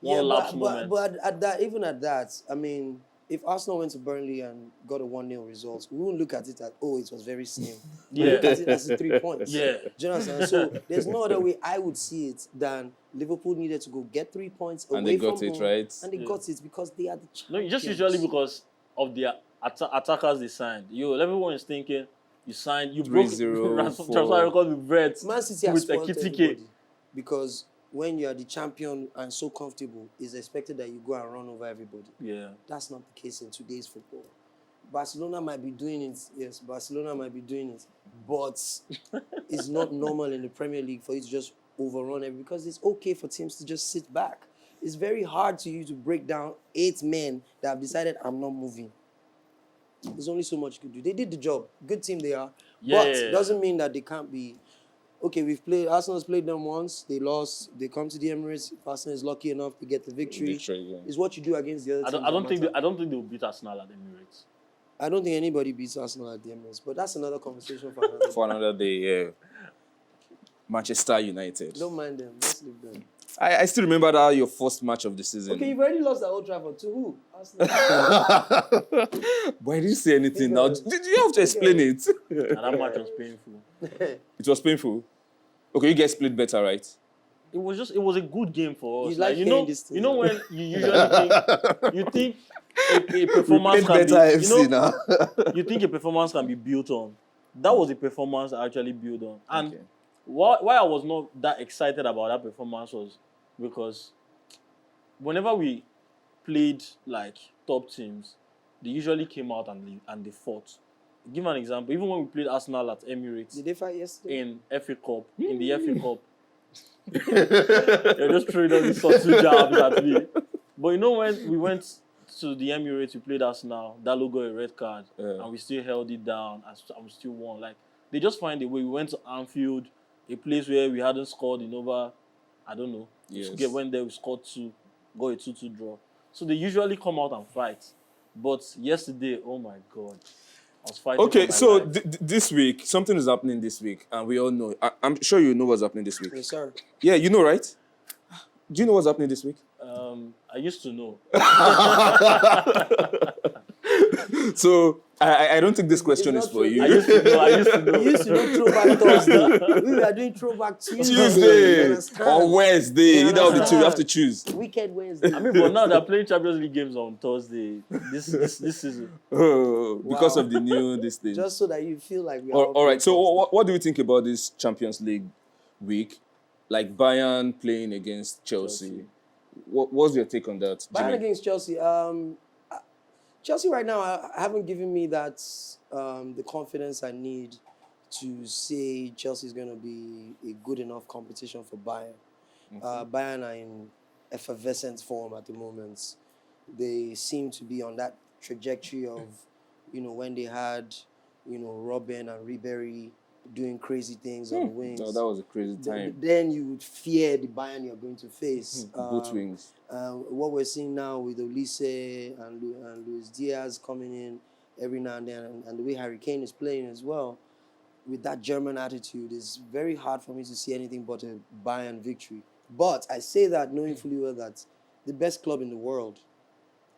[SPEAKER 3] lapse moment.
[SPEAKER 2] But even at that, I mean, if Arsenal went to Burnley and got a 1-0 result, we wouldn't look at it as, it was very slim. We look at it as 3 points.
[SPEAKER 3] Yeah.
[SPEAKER 2] Do you understand? So there's no other way I would see it than Liverpool needed to go get 3 points away from home.
[SPEAKER 1] And they got it, right?
[SPEAKER 2] And they got it because they are the champions.
[SPEAKER 3] No, just usually because of their attackers they signed. Everyone is thinking, you broke transfer record with Brett.
[SPEAKER 2] Man City has spoiled everybody because when you are the champion and so comfortable, it's expected that you go and run over everybody.
[SPEAKER 3] Yeah.
[SPEAKER 2] That's not the case in today's football. Barcelona might be doing it. Yes, Barcelona might be doing it. But it's not normal in the Premier League for you to just overrun everybody because it's okay for teams to just sit back. It's very hard to you to break down 8 men that have decided, I'm not moving. There's only so much you could do. They did the job. Good team they are. But it doesn't mean that they can't be... Okay, Arsenal's played them once, they lost, they come to the Emirates, if Arsenal is lucky enough to get the victory. It's what you do against the other teams.
[SPEAKER 3] I don't think they'll beat Arsenal at the Emirates.
[SPEAKER 2] I don't think anybody beats Arsenal at the Emirates, but that's another conversation for another day.
[SPEAKER 1] For another day, yeah. Manchester United.
[SPEAKER 2] Don't mind them, let's leave them.
[SPEAKER 1] I still remember that your first match of the season.
[SPEAKER 2] Okay, you've already lost at Old Trafford. To who? Arsenal.
[SPEAKER 1] But I didn't say anything now. Did you have to explain it?
[SPEAKER 3] And that match was painful.
[SPEAKER 1] It was painful. Okay, you guys played better, right?
[SPEAKER 3] It was a good game for us.
[SPEAKER 2] Like
[SPEAKER 3] you know when you usually think a performance can
[SPEAKER 1] better
[SPEAKER 3] be
[SPEAKER 1] FC now.
[SPEAKER 3] You think a performance can be built on. That was a performance I actually built on. And why I was not that excited about that performance was because whenever we played like top teams, they usually came out and they fought. Give an example. Even when we played Arsenal at Emirates.
[SPEAKER 2] Did they fight yesterday?
[SPEAKER 3] In FA Cup. In the FA Cup. They're just throwing all these sausage jabs at me. But you know when we went to the Emirates, we played Arsenal, Dalot got a red card, and we still held it down and we still won. Like, they just find a way. We went to Anfield, a place where we hadn't scored in over I don't know.
[SPEAKER 1] Yes.
[SPEAKER 3] When they scored 2, got a 2-2 draw. So they usually come out and fight. But yesterday, oh my God, I was fighting
[SPEAKER 1] Okay,
[SPEAKER 3] for my
[SPEAKER 1] so
[SPEAKER 3] life.
[SPEAKER 1] this week, something is happening this week, and we all know. I'm sure you know what's happening this week.
[SPEAKER 2] Yes, sir.
[SPEAKER 1] Yeah, you know, right? Do you know what's happening this week?
[SPEAKER 3] I used to know.
[SPEAKER 1] So I don't think this question
[SPEAKER 2] It's
[SPEAKER 1] is
[SPEAKER 2] not
[SPEAKER 1] for
[SPEAKER 2] true.
[SPEAKER 1] you.
[SPEAKER 3] I used to know.
[SPEAKER 2] We used to do throwback Thursday. We were doing throwback Tuesday. You
[SPEAKER 1] Tuesday
[SPEAKER 2] understand?
[SPEAKER 1] or Wednesday,
[SPEAKER 2] You
[SPEAKER 1] either of the two. You have to
[SPEAKER 2] understand?
[SPEAKER 1] choose.
[SPEAKER 2] Weekend Wednesday.
[SPEAKER 3] I mean, but now they're playing Champions League games on Thursday. This season.
[SPEAKER 1] Oh, because
[SPEAKER 2] Wow.
[SPEAKER 1] of the new this thing.
[SPEAKER 2] Just so that you feel like we are
[SPEAKER 1] All right. So
[SPEAKER 2] focused.
[SPEAKER 1] what do you think about this Champions League week? Like Bayern playing against Chelsea. What's your take on that,
[SPEAKER 2] Bayern
[SPEAKER 1] Jimmy?
[SPEAKER 2] against Chelsea. Chelsea right now haven't given me that the confidence I need to say Chelsea is going to be a good enough competition for Bayern. Bayern are in effervescent form at the moment. They seem to be on that trajectory of, when they had, Robin and Ribery doing crazy things on the wings.
[SPEAKER 1] No, that was a crazy time.
[SPEAKER 2] Then you would fear the Bayern you're going to face.
[SPEAKER 1] Both wings.
[SPEAKER 2] What we're seeing now with Olise and Luis Diaz coming in every now and then, and the way Harry Kane is playing as well, with that German attitude, it's very hard for me to see anything but a Bayern victory. But I say that knowing fully well that the best club in the world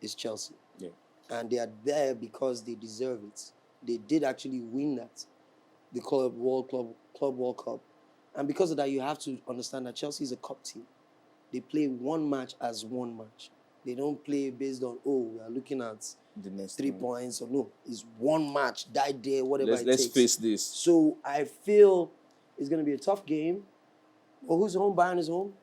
[SPEAKER 2] is Chelsea.
[SPEAKER 1] Yeah.
[SPEAKER 2] And they are there because they deserve it. They did actually win that, the Club World Cup. And because of that, you have to understand that Chelsea is a cup team. They play one match as one match. They don't play based on, we are looking at
[SPEAKER 1] The next
[SPEAKER 2] 3
[SPEAKER 1] one.
[SPEAKER 2] points. Or no, it's one match, die there, whatever it
[SPEAKER 1] Let's
[SPEAKER 2] takes.
[SPEAKER 1] face this.
[SPEAKER 2] So I feel it's going to be a tough game. Well, who's home? Bayern is home.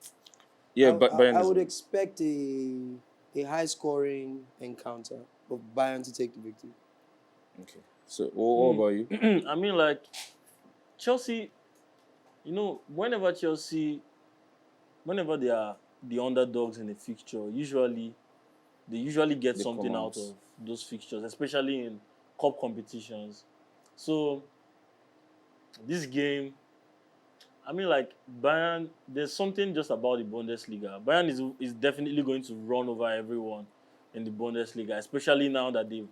[SPEAKER 1] Yeah,
[SPEAKER 2] I would expect a high-scoring encounter of Bayern to take the victory.
[SPEAKER 1] Okay. So what about you?
[SPEAKER 3] I mean, like, Chelsea, whenever they are the underdogs in a fixture, they usually get something
[SPEAKER 1] come
[SPEAKER 3] out
[SPEAKER 1] out.
[SPEAKER 3] of those fixtures, especially in cup competitions. So, this game, I mean, like, Bayern, there's something just about the Bundesliga. Bayern is definitely going to run over everyone in the Bundesliga, especially now that they've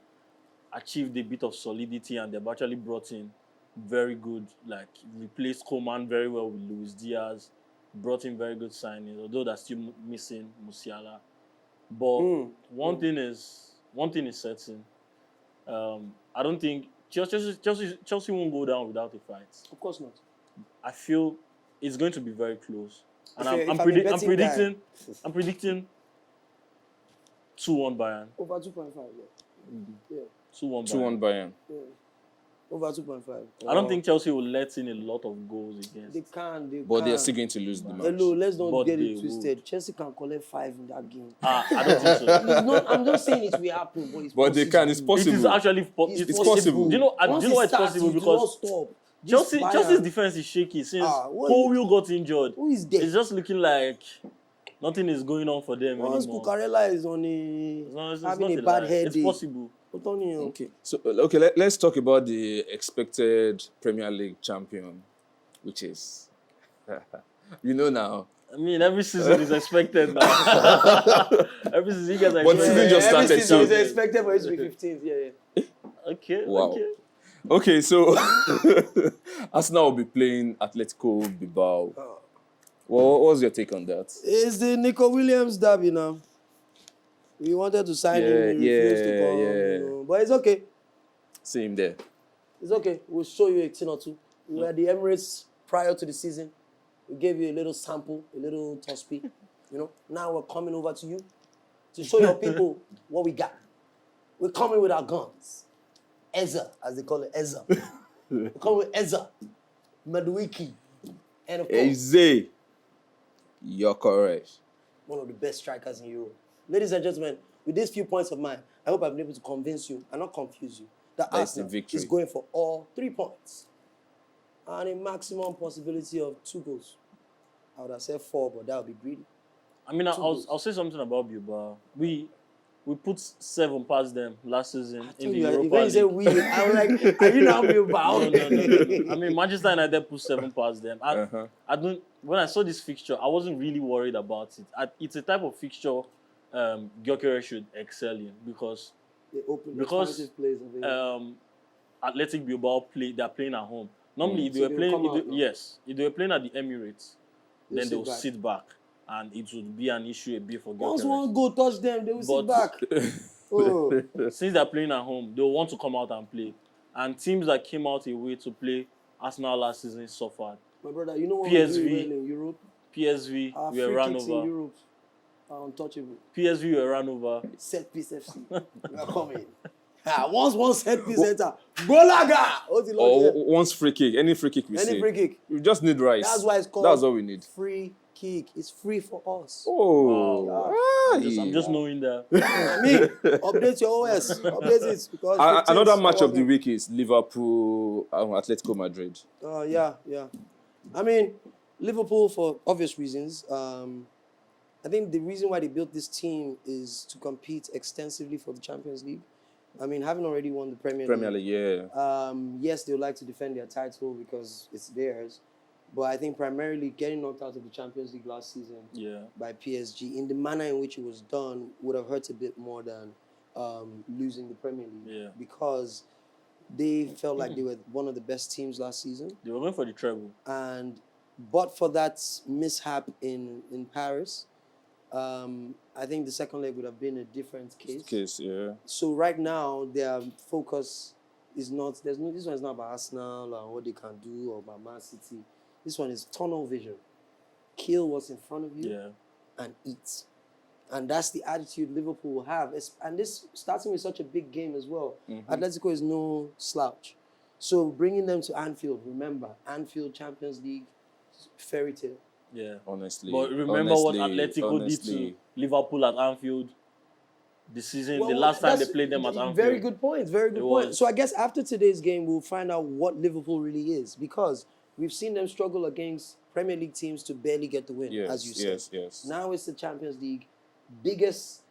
[SPEAKER 3] achieved a bit of solidity and they've actually brought in very good, like, replaced Coman very well with Luis Diaz, brought in very good signings, although they're still missing Musiala. But one thing is certain. I don't think Chelsea won't go down without a fight.
[SPEAKER 2] Of course not.
[SPEAKER 3] I feel it's going to be very close, and
[SPEAKER 2] If
[SPEAKER 3] I'm
[SPEAKER 2] I'm a betting
[SPEAKER 3] predicting 2-1 Bayern.
[SPEAKER 2] Over 2.5, yeah.
[SPEAKER 3] 2-1
[SPEAKER 1] 2-1 Bayern.
[SPEAKER 2] Yeah. Over 2.5.
[SPEAKER 3] I don't think Chelsea will let in a lot of goals against.
[SPEAKER 2] They can.
[SPEAKER 1] But they're still going to lose the match.
[SPEAKER 2] Hello, let's not
[SPEAKER 3] But
[SPEAKER 2] get
[SPEAKER 3] they
[SPEAKER 2] it twisted. Chelsea can collect 5 in that game.
[SPEAKER 3] I don't think so.
[SPEAKER 2] I'm not saying it will happen, but it's
[SPEAKER 1] But
[SPEAKER 2] possible.
[SPEAKER 1] they can. It's
[SPEAKER 3] It
[SPEAKER 1] possible.
[SPEAKER 3] is actually
[SPEAKER 1] It's possible.
[SPEAKER 3] Do you know
[SPEAKER 2] Once
[SPEAKER 3] why
[SPEAKER 2] it
[SPEAKER 3] it's
[SPEAKER 2] starts,
[SPEAKER 3] possible?
[SPEAKER 2] you do not
[SPEAKER 3] Because
[SPEAKER 2] stop. This Bayern-
[SPEAKER 3] Chelsea's defense is shaky since
[SPEAKER 2] what-
[SPEAKER 3] Will got injured.
[SPEAKER 2] Who is there?
[SPEAKER 3] It's just looking like nothing is going on for them
[SPEAKER 2] Once
[SPEAKER 3] anymore.
[SPEAKER 2] Cucurella is on
[SPEAKER 3] It's
[SPEAKER 2] having
[SPEAKER 3] not
[SPEAKER 2] a bad
[SPEAKER 3] lie.
[SPEAKER 2] head
[SPEAKER 3] It's
[SPEAKER 2] day.
[SPEAKER 3] possible.
[SPEAKER 1] Okay. So let's talk about the expected Premier League champion, which is now.
[SPEAKER 3] I mean, every season is expected now. Every season you guys are
[SPEAKER 1] But the season just started,
[SPEAKER 2] Every season is
[SPEAKER 1] so-
[SPEAKER 2] expected for it to be 15th. Yeah.
[SPEAKER 3] Okay.
[SPEAKER 1] Wow.
[SPEAKER 3] Okay.
[SPEAKER 1] Okay, so Arsenal will be playing Atletico Bilbao. What was your take on that?
[SPEAKER 2] It's the Nico Williams derby now. We wanted to sign him, he refused to come.
[SPEAKER 1] yeah.
[SPEAKER 2] But it's okay.
[SPEAKER 1] See him there.
[SPEAKER 2] It's okay. We'll show you a thing or two. We were at the Emirates prior to the season. We gave you a little sample, a little tospy. Now we're coming over to you to show your people what we got. We're coming with our guns. Eza, as they call it, Eza. We're coming with Eza, Maduiki, and of course,
[SPEAKER 1] Eze, you're correct.
[SPEAKER 2] one of the best strikers in Europe. Ladies and gentlemen, with these few points of mine, I hope I've been able to convince you and not confuse you that
[SPEAKER 1] That is the
[SPEAKER 2] Arsenal
[SPEAKER 1] victory.
[SPEAKER 2] is going for all 3 points and a maximum possibility of 2 goals. I would have said 4, but that would be greedy.
[SPEAKER 3] I mean, I'll say something about Bilbao. we put 7 past them last season in the
[SPEAKER 2] When
[SPEAKER 3] Europa
[SPEAKER 2] you say
[SPEAKER 3] League.
[SPEAKER 2] we, I was like, are you now Bilbao?
[SPEAKER 3] No. I mean, Manchester United put 7 past them.
[SPEAKER 1] Uh-huh.
[SPEAKER 3] I don't. When I saw this fixture, I wasn't really worried about it. It's a type of fixture Gyökeres should excel in because
[SPEAKER 2] expansive plays
[SPEAKER 3] Athletic Bilbao they're playing at home. Normally, if
[SPEAKER 2] So
[SPEAKER 3] they were
[SPEAKER 2] they will
[SPEAKER 3] playing,
[SPEAKER 2] come out now.
[SPEAKER 3] if they were playing at the Emirates, then they will
[SPEAKER 2] sit back.
[SPEAKER 3] sit back, and it would be an issue a bit for
[SPEAKER 2] Once
[SPEAKER 3] Gyökeres.
[SPEAKER 2] one goal touch them, they will sit
[SPEAKER 3] But-
[SPEAKER 2] back. Oh,
[SPEAKER 3] Since they're playing at home, they'll want to come out and play. And teams that came out away to play Arsenal last season suffered.
[SPEAKER 2] my brother, you know what
[SPEAKER 3] PSV.
[SPEAKER 2] we do well in Europe?
[SPEAKER 3] PSV
[SPEAKER 2] Our
[SPEAKER 3] were
[SPEAKER 2] free
[SPEAKER 3] run
[SPEAKER 2] kicks in
[SPEAKER 3] over.
[SPEAKER 2] Europe are untouchable.
[SPEAKER 3] PSV were run over.
[SPEAKER 2] Set piece FC. We are coming. Once one set piece enter, Bolaga! What's the
[SPEAKER 1] Or
[SPEAKER 2] Lord
[SPEAKER 1] once free kick, any free kick we see.
[SPEAKER 2] Any free kick.
[SPEAKER 1] We just need rice.
[SPEAKER 2] That's why it's called
[SPEAKER 1] That's all we need.
[SPEAKER 2] free kick. It's free for us.
[SPEAKER 1] Oh,
[SPEAKER 3] Wow. I'm just
[SPEAKER 1] aye.
[SPEAKER 3] knowing that.
[SPEAKER 2] I mean, update your OS. Update it. Because
[SPEAKER 1] Another
[SPEAKER 2] 15s
[SPEAKER 1] match
[SPEAKER 2] are
[SPEAKER 1] of the
[SPEAKER 2] working.
[SPEAKER 1] week is Liverpool Atletico Madrid.
[SPEAKER 2] Yeah. I mean, Liverpool, for obvious reasons, I think the reason why they built this team is to compete extensively for the Champions League. I mean, having already won the Premier League,
[SPEAKER 1] Yeah.
[SPEAKER 2] yes, they would like to defend their title because it's theirs. But I think primarily getting knocked out of the Champions League last season by PSG in the manner in which it was done would have hurt a bit more than losing the Premier League.
[SPEAKER 3] Yeah.
[SPEAKER 2] Because they felt like they were one of the best teams last season.
[SPEAKER 3] They were going for the treble.
[SPEAKER 2] But for that mishap in Paris, I think the second leg would have been a different case.
[SPEAKER 1] Yeah.
[SPEAKER 2] So right now, their focus is not, this one is not about Arsenal and what they can do or about Man City. This one is tunnel vision. Kill what's in front of you and eat. And that's the attitude Liverpool will have. And this starting with such a big game as well. Atletico is no slouch. So bringing them to Anfield, remember, Anfield Champions League, fairy tale.
[SPEAKER 3] Yeah.
[SPEAKER 1] Honestly.
[SPEAKER 3] But remember what Atletico did to Liverpool at Anfield the season, the last time they played them at Anfield.
[SPEAKER 2] Very good point.
[SPEAKER 3] Was.
[SPEAKER 2] So I guess after today's game, we'll find out what Liverpool really is, because we've seen them struggle against Premier League teams to barely get the win, as you said.
[SPEAKER 1] Yes.
[SPEAKER 2] Now it's the Champions League, biggest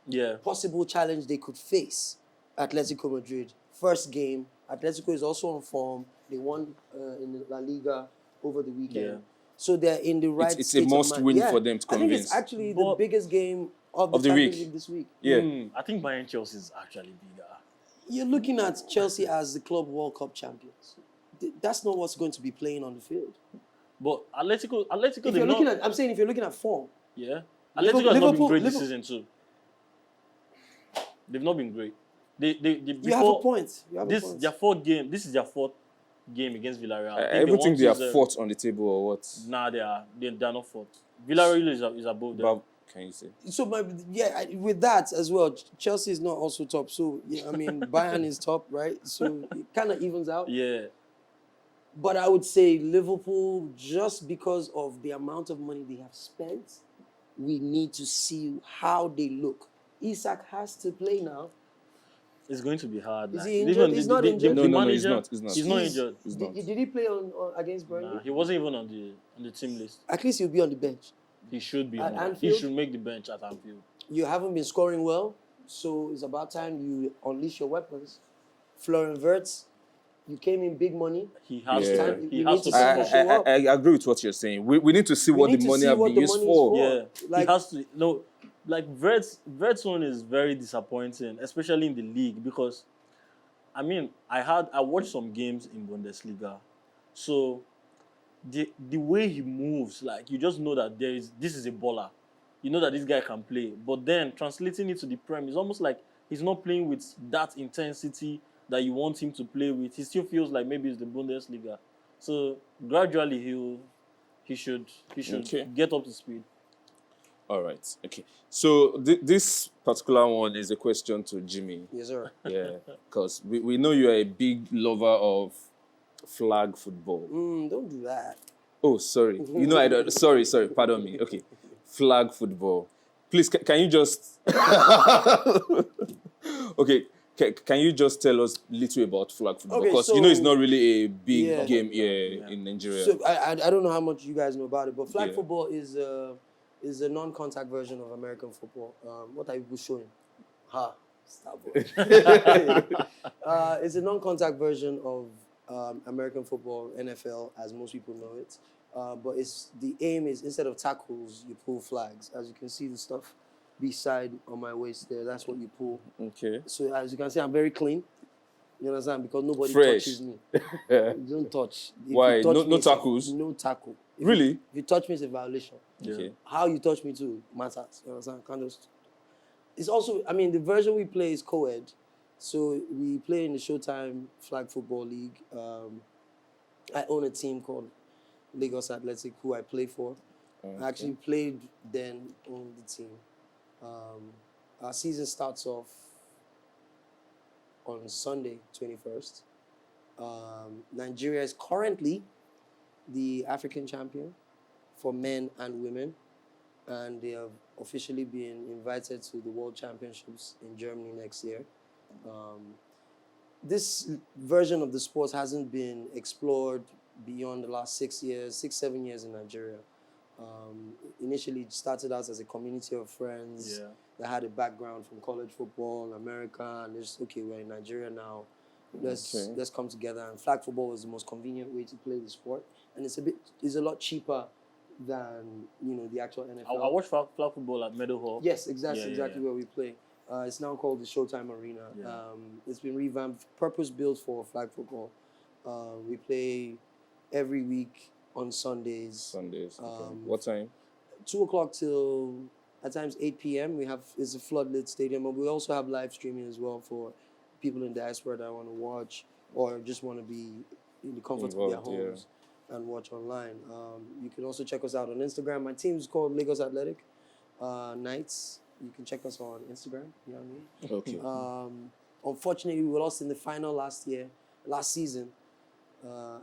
[SPEAKER 2] possible challenge they could face. Atletico Madrid, first game. Atletico is also on form. They won in the La Liga over the weekend.
[SPEAKER 1] Yeah.
[SPEAKER 2] So they're in the right
[SPEAKER 1] It's
[SPEAKER 2] state
[SPEAKER 1] a must
[SPEAKER 2] of mind.
[SPEAKER 1] win for them to
[SPEAKER 2] I think
[SPEAKER 1] convince.
[SPEAKER 2] it's actually the biggest game of the Champions League this week.
[SPEAKER 1] Yeah.
[SPEAKER 3] I think Bayern Chelsea is actually bigger.
[SPEAKER 2] You're looking at Chelsea as the Club World Cup champions. That's not what's going to be playing on the field.
[SPEAKER 3] But Atletico,
[SPEAKER 2] If you're looking at, I'm saying if you're looking at form.
[SPEAKER 3] Yeah. Atletico has not been great this season too. They've not been great.
[SPEAKER 2] You have a point.
[SPEAKER 3] This is their fourth game against Villarreal.
[SPEAKER 1] I don't think they are fourth on the table or what.
[SPEAKER 3] Nah, they're not fourth. Villarreal is above them.
[SPEAKER 1] Can you say?
[SPEAKER 2] So with that as well, Chelsea is not also top. So I mean, Bayern is top, right? So it kind of evens out.
[SPEAKER 3] Yeah.
[SPEAKER 2] But I would say Liverpool, just because of the amount of money they have spent, we need to see how they look. Isak has to play now.
[SPEAKER 3] It's going to be hard.
[SPEAKER 2] Is he injured? He's not injured.
[SPEAKER 1] No, he's not.
[SPEAKER 3] He's not injured.
[SPEAKER 2] Did he play on against Burnley?
[SPEAKER 3] Nah, he wasn't even on the team list.
[SPEAKER 2] At least he'll be on the bench.
[SPEAKER 3] He should be
[SPEAKER 2] At
[SPEAKER 3] on.
[SPEAKER 2] Anfield?
[SPEAKER 3] He should make the bench at Anfield.
[SPEAKER 2] You haven't been scoring well, so it's about time you unleash your weapons. Florian Wirtz, you came in big money.
[SPEAKER 3] He has to.
[SPEAKER 2] He has to.
[SPEAKER 1] I agree with what you're saying. We need to see what the money have been used for.
[SPEAKER 3] Yeah, he has to. No, like Wirtz one is very disappointing, especially in the league, because, I mean, I watched some games in Bundesliga, so the way he moves, like, you just know that this is a baller. You know that this guy can play. But then translating it to the Prem, it's almost like he's not playing with that intensity that you want him to play with. He still feels like maybe it's the Bundesliga. So gradually he should get up to speed.
[SPEAKER 1] All right. Okay. So this particular one is a question to Jimmy.
[SPEAKER 2] Yes, sir.
[SPEAKER 1] Yeah, because we know you are a big lover of flag football.
[SPEAKER 2] Don't do that.
[SPEAKER 1] Oh, sorry. You know, I don't. Sorry. Pardon me. Okay. Flag football. Please, can you just... Okay. Can you just tell us a little about flag football? Because you know it's not really a big game here in Nigeria.
[SPEAKER 2] So I don't know how much you guys know about it, but flag football is a non-contact version of American football. What are you showing? Starboy. It's a non-contact version of American football, NFL, as most people know it. But the aim is, instead of tackles, you pull flags. As you can see, the stuff beside on my waist there, that's what you pull.
[SPEAKER 1] Okay.
[SPEAKER 2] So as you can see, I'm very clean. You understand? Because nobody
[SPEAKER 1] Fresh.
[SPEAKER 2] touches me. You don't touch. If
[SPEAKER 1] Why?
[SPEAKER 2] you touch
[SPEAKER 1] No
[SPEAKER 2] me,
[SPEAKER 1] tackles?
[SPEAKER 2] No tackle.
[SPEAKER 1] Really?
[SPEAKER 2] If you touch me, it's a violation.
[SPEAKER 1] Okay.
[SPEAKER 2] How you touch me too matters. You understand? Kind of. It's also, I mean, the version we play is co-ed. So we play in the Showtime Flag Football League. I own a team called Lagos Athletic, who I play for.
[SPEAKER 1] Okay.
[SPEAKER 2] I actually played then on the team. Our season starts off on Sunday, 21st. Nigeria is currently the African champion for men and women, and they have officially been invited to the World Championships in Germany next year. This version of the sport hasn't been explored beyond the last 7 years in Nigeria. Initially, it started out as a community of friends that had a background from college football, America, and just, okay, we're in Nigeria now. Let's come together. And flag football was the most convenient way to play the sport, and it's a lot cheaper than the actual NFL.
[SPEAKER 3] I watch flag football at Meadowhall.
[SPEAKER 2] Yes, exactly where we play. It's now called the Showtime Arena.
[SPEAKER 3] Yeah.
[SPEAKER 2] It's been revamped, purpose-built for flag football. We play every week on Sundays.
[SPEAKER 1] Okay. What time?
[SPEAKER 2] 2 o'clock till at times 8 p.m. It's a floodlit stadium, and we also have live streaming as well for people in diaspora that want to watch or just want to be in the comfort of their homes and watch online. You can also check us out on Instagram. My team is called Lagos Athletic Knights. You can check us on Instagram. You know what I mean?
[SPEAKER 1] Okay.
[SPEAKER 2] Unfortunately, we lost in the final last season,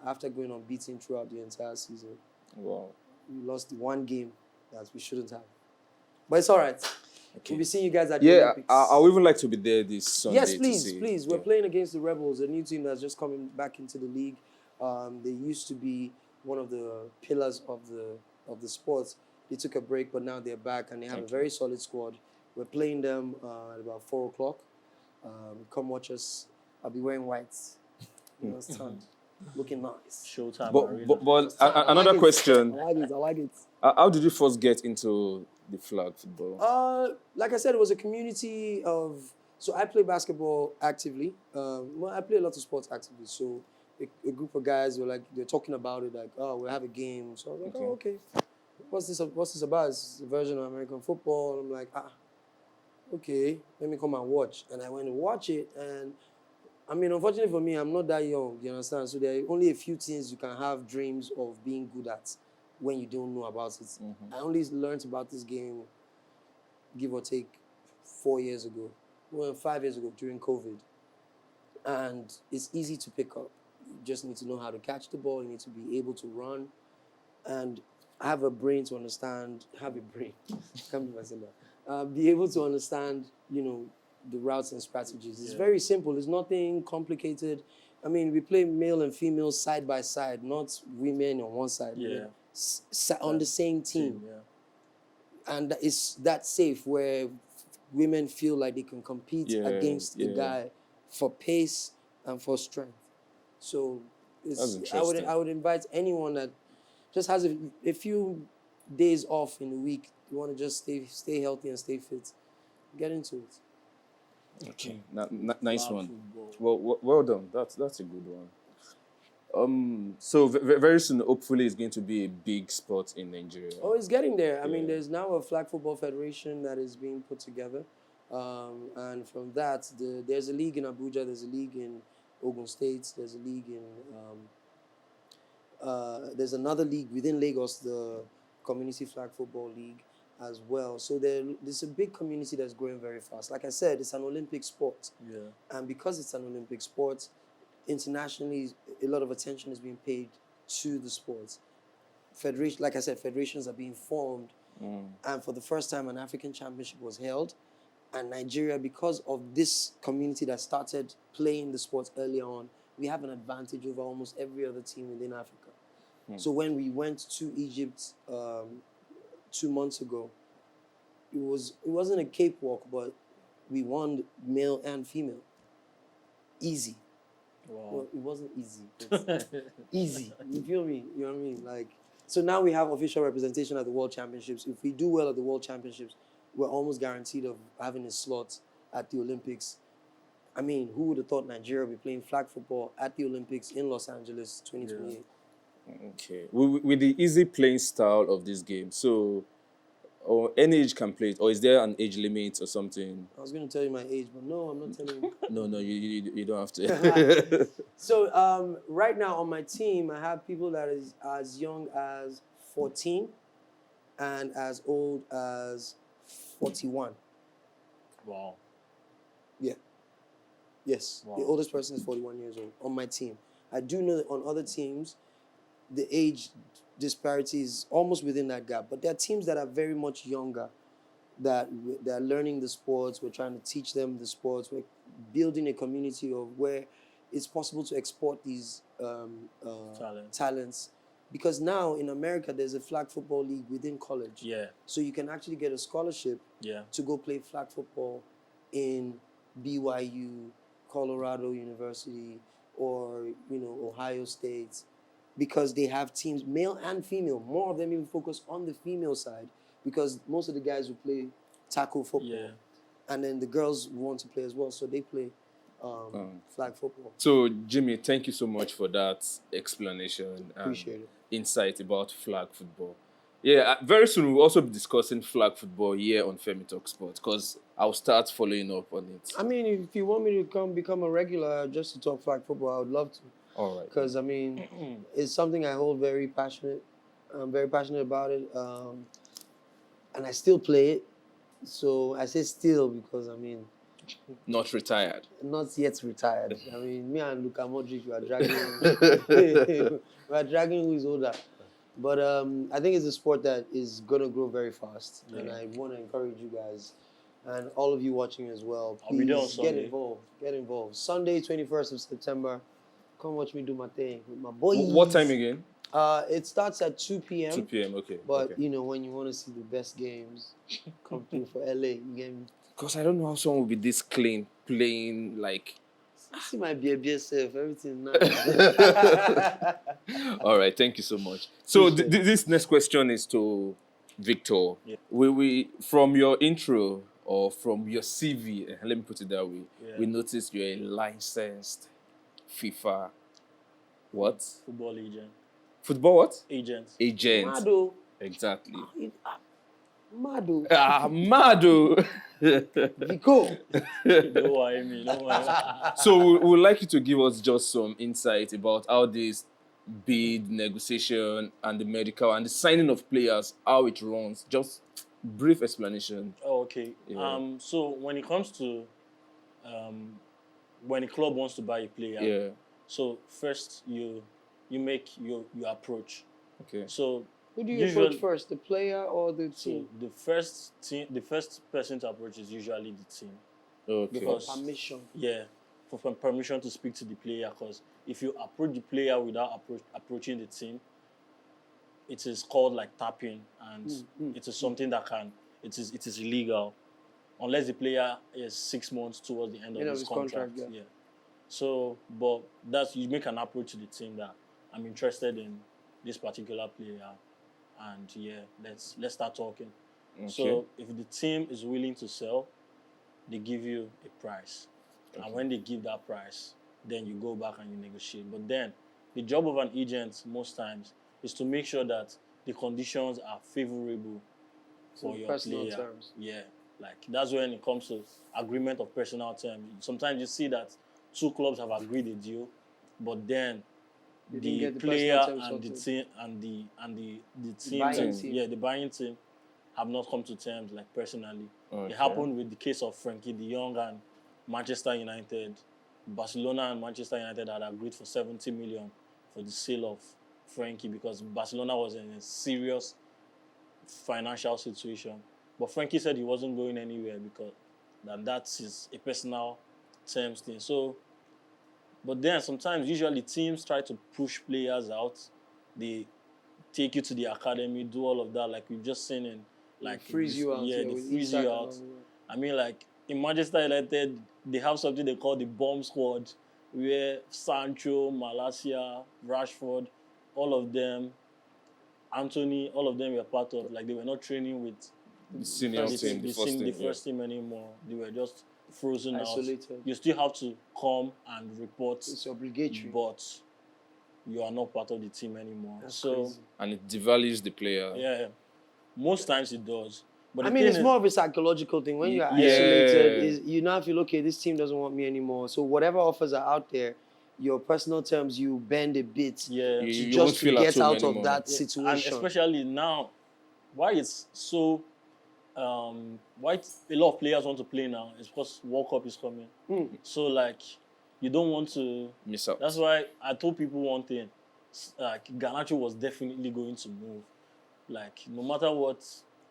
[SPEAKER 2] after going unbeaten throughout the entire season.
[SPEAKER 1] Wow.
[SPEAKER 2] We lost one game that we shouldn't have. But it's all right.
[SPEAKER 1] Okay.
[SPEAKER 2] We'll be seeing you guys at the Olympics.
[SPEAKER 1] I would even like to be there this Sunday.
[SPEAKER 2] Yes, please. We're
[SPEAKER 1] Yeah.
[SPEAKER 2] playing against the Rebels, a new team that's just coming back into the league. They used to be one of the pillars of the sports. They took a break, but now they're back, and they have a very solid squad. We're playing them at about 4 o'clock. Come watch us. I'll be wearing whites. You understand? Looking nice.
[SPEAKER 3] Showtime Arena.
[SPEAKER 1] But another question.
[SPEAKER 2] I like it.
[SPEAKER 1] How did you first get into the flag football?
[SPEAKER 2] Like I said, it was a community of... So I play basketball actively. I play a lot of sports actively. So a group of guys they're talking about it, like, oh, we'll have a game. So I was like, oh, okay. What's this about? It's a version of American football. I'm like, okay, let me come and watch. And I went and watch it. And I mean, unfortunately for me, I'm not that young, you understand? So there are only a few things you can have dreams of being good at when you don't know about it. Mm-hmm. I only learned about this game, give or take, 4 years ago. Well, 5 years ago during COVID. And it's easy to pick up. You just need to know how to catch the ball. You need to be able to run. And have a brain to understand. Have a brain. Can't be myself. Be able to understand, the routes and strategies. It's very simple. It's nothing complicated. I mean, we play male and female side by side, not women on one side.
[SPEAKER 3] Yeah.
[SPEAKER 2] On the same team.
[SPEAKER 3] Yeah.
[SPEAKER 2] And it's that safe where women feel like they can compete against the guy for pace and for strength. So I would invite anyone that just has a few days off in the week. You want to just stay healthy and stay fit. Get into it.
[SPEAKER 1] Okay, nice one. Well done. That's a good one. So very soon, hopefully, it's going to be a big sport in Nigeria.
[SPEAKER 2] Oh, it's getting there. I mean, there's now a flag football federation that is being put together, and from that, there's a league in Abuja, there's a league in Ogun State, there's a league in there's another league within Lagos, the Community Flag Football League as well. So there's a big community that's growing very fast. Like I said, it's an Olympic sport. Yeah. And because it's an Olympic sport, internationally, a lot of attention is being paid to the sports. Like I said, federations are being formed. And for the first time, an African championship was held. And Nigeria, because of this community that started playing the sports earlier on, we have an advantage over almost every other team within Africa. So when we went to Egypt 2 months ago, it wasn't a cakewalk, but we won male and female. Easy.
[SPEAKER 3] Wow.
[SPEAKER 2] Well, it wasn't easy. But easy. You feel me? You know what I mean? Like, so now we have official representation at the World Championships. If we do well at the World Championships, we're almost guaranteed of having a slot at the Olympics. I mean, who would have thought Nigeria would be playing flag football at the Olympics in Los Angeles 2028?
[SPEAKER 1] Okay. With the easy playing style of this game, so or any age can play it, or is there an age limit or something?
[SPEAKER 2] I was going to tell you my age, but no, I'm not telling you.
[SPEAKER 1] No, you don't have to.
[SPEAKER 2] So right now on my team, I have people that is as young as 14 and as old as 41.
[SPEAKER 3] Wow.
[SPEAKER 2] Yeah. Yes.
[SPEAKER 3] Wow.
[SPEAKER 2] The oldest person is 41 years old on my team. I do know that on other teams, the age disparity is almost within that gap. But there are teams that are very much younger, that are learning the sports. We're trying to teach them the sports. We're building a community of where it's possible to export these talents. Because now in America, there's a flag football league within college.
[SPEAKER 3] Yeah.
[SPEAKER 2] So you can actually get a scholarship to go play flag football in BYU, Colorado University, or Ohio State, because they have teams, male and female. More of them even focus on the female side, because most of the guys who play tackle football, and then the girls want to play as well, so they play flag football.
[SPEAKER 1] So, Jimmy, thank you so much for that explanation.
[SPEAKER 2] Appreciate it.
[SPEAKER 1] Insight about flag football. Yeah, very soon we'll also be discussing flag football here on Femi Talk Sport, because I'll start following up on it.
[SPEAKER 2] I mean, if you want me to become a regular just to talk flag football, I would love to.
[SPEAKER 1] All right.
[SPEAKER 2] Because, I mean, it's something I hold very passionate. I'm very passionate about it. And I still play it. So I say still because, I mean...
[SPEAKER 1] Not retired.
[SPEAKER 2] Not yet retired. I mean, me and Luka Modric, we are dragging who is older. But I think it's a sport that is going to grow very fast. Yeah. And I want to encourage you guys and all of you watching as well. Please get involved. Get involved. Sunday, 21st of September. Come watch me do my thing with my boys.
[SPEAKER 1] What time again?
[SPEAKER 2] It starts at 2 p.m.
[SPEAKER 1] 2 p.m., okay.
[SPEAKER 2] But, when you want to see the best games, come through for LA. You get me?
[SPEAKER 1] Because I don't know how someone will be this clean, playing like...
[SPEAKER 2] See my baby self, everything nice.
[SPEAKER 1] All right, thank you so much. So this next question is to Victor. Yeah. We from your intro or from your CV, let me put it that way, we noticed you're a licensed FIFA what?
[SPEAKER 3] Football agent.
[SPEAKER 1] Football what?
[SPEAKER 3] Agent.
[SPEAKER 1] Agent. Exactly.
[SPEAKER 2] Mado.
[SPEAKER 1] Mado.
[SPEAKER 2] Vico.
[SPEAKER 3] Don't worry me.
[SPEAKER 1] So we would like you to give us just some insight about how this bid negotiation and the medical and the signing of players, how it runs. Just brief explanation.
[SPEAKER 3] Oh, okay. Yeah. So when it comes to when a club wants to buy a player, so first you make your approach.
[SPEAKER 1] Okay.
[SPEAKER 3] So
[SPEAKER 2] who do you approach first, the player or the team?
[SPEAKER 3] So the first person to approach is usually the team.
[SPEAKER 1] Okay.
[SPEAKER 2] Because permission.
[SPEAKER 3] Yeah, for permission to speak to the player. Because if you approach the player without approaching the team, it is called like tapping, and it is something that it is illegal, unless the player is 6 months towards the end of his contract. Yeah. So, but you make an approach to the team that I'm interested in this particular player. And let's start talking. Okay. So if the team is willing to sell, they give you a price. Okay. And when they give that price, then you go back and you negotiate. But then the job of an agent most times is to make sure that the conditions are favorable for your player. Terms. Yeah. Like that's when it comes to agreement of personal terms. Sometimes you see that two clubs have agreed a deal, but then the player and the team the buying team have not come to terms like personally. Okay. It happened with the case of Frankie de Jong and Manchester United. Barcelona and Manchester United had agreed for 70 million for the sale of Frankie because Barcelona was in a serious financial situation. But Frankie said he wasn't going anywhere because that's a personal terms thing. So but then sometimes, usually teams try to push players out. They take you to the academy, do all of that, like we've just seen in, like
[SPEAKER 2] they freeze you out.
[SPEAKER 3] Yeah, they freeze you out. I mean, like in Manchester United, they have something they call the bomb squad, where Sancho, Malacia, Rashford, all of them, Anthony, all of them were part of. Like, they were not training with
[SPEAKER 1] The senior team, the first team.
[SPEAKER 3] the first team anymore. They were just frozen
[SPEAKER 2] Isolated.
[SPEAKER 3] out. You still have to come and report,
[SPEAKER 2] It's obligatory.
[SPEAKER 3] but you are not part of the team anymore.
[SPEAKER 2] That's
[SPEAKER 3] so
[SPEAKER 2] crazy.
[SPEAKER 1] And it devalues the player.
[SPEAKER 3] yeah, most times it does. But
[SPEAKER 2] I
[SPEAKER 3] the
[SPEAKER 2] mean,
[SPEAKER 3] thing
[SPEAKER 2] it's
[SPEAKER 3] is,
[SPEAKER 2] more of a psychological thing. When you're
[SPEAKER 1] Yeah.
[SPEAKER 2] isolated, you now feel, okay, this team doesn't want me anymore. So whatever offers are out there, your personal terms, you bend a bit
[SPEAKER 3] yeah,
[SPEAKER 1] You
[SPEAKER 2] just
[SPEAKER 1] won't
[SPEAKER 2] to
[SPEAKER 1] feel at
[SPEAKER 2] get
[SPEAKER 1] home
[SPEAKER 2] out
[SPEAKER 1] anymore.
[SPEAKER 2] of that
[SPEAKER 3] and
[SPEAKER 2] situation.
[SPEAKER 3] especially now, why it's so why a lot of players want to play now is because World Cup is coming. So like, you don't want to
[SPEAKER 1] Miss out.
[SPEAKER 3] That's why I told people one thing. Like, Garnacho was definitely going to move. Like, no matter what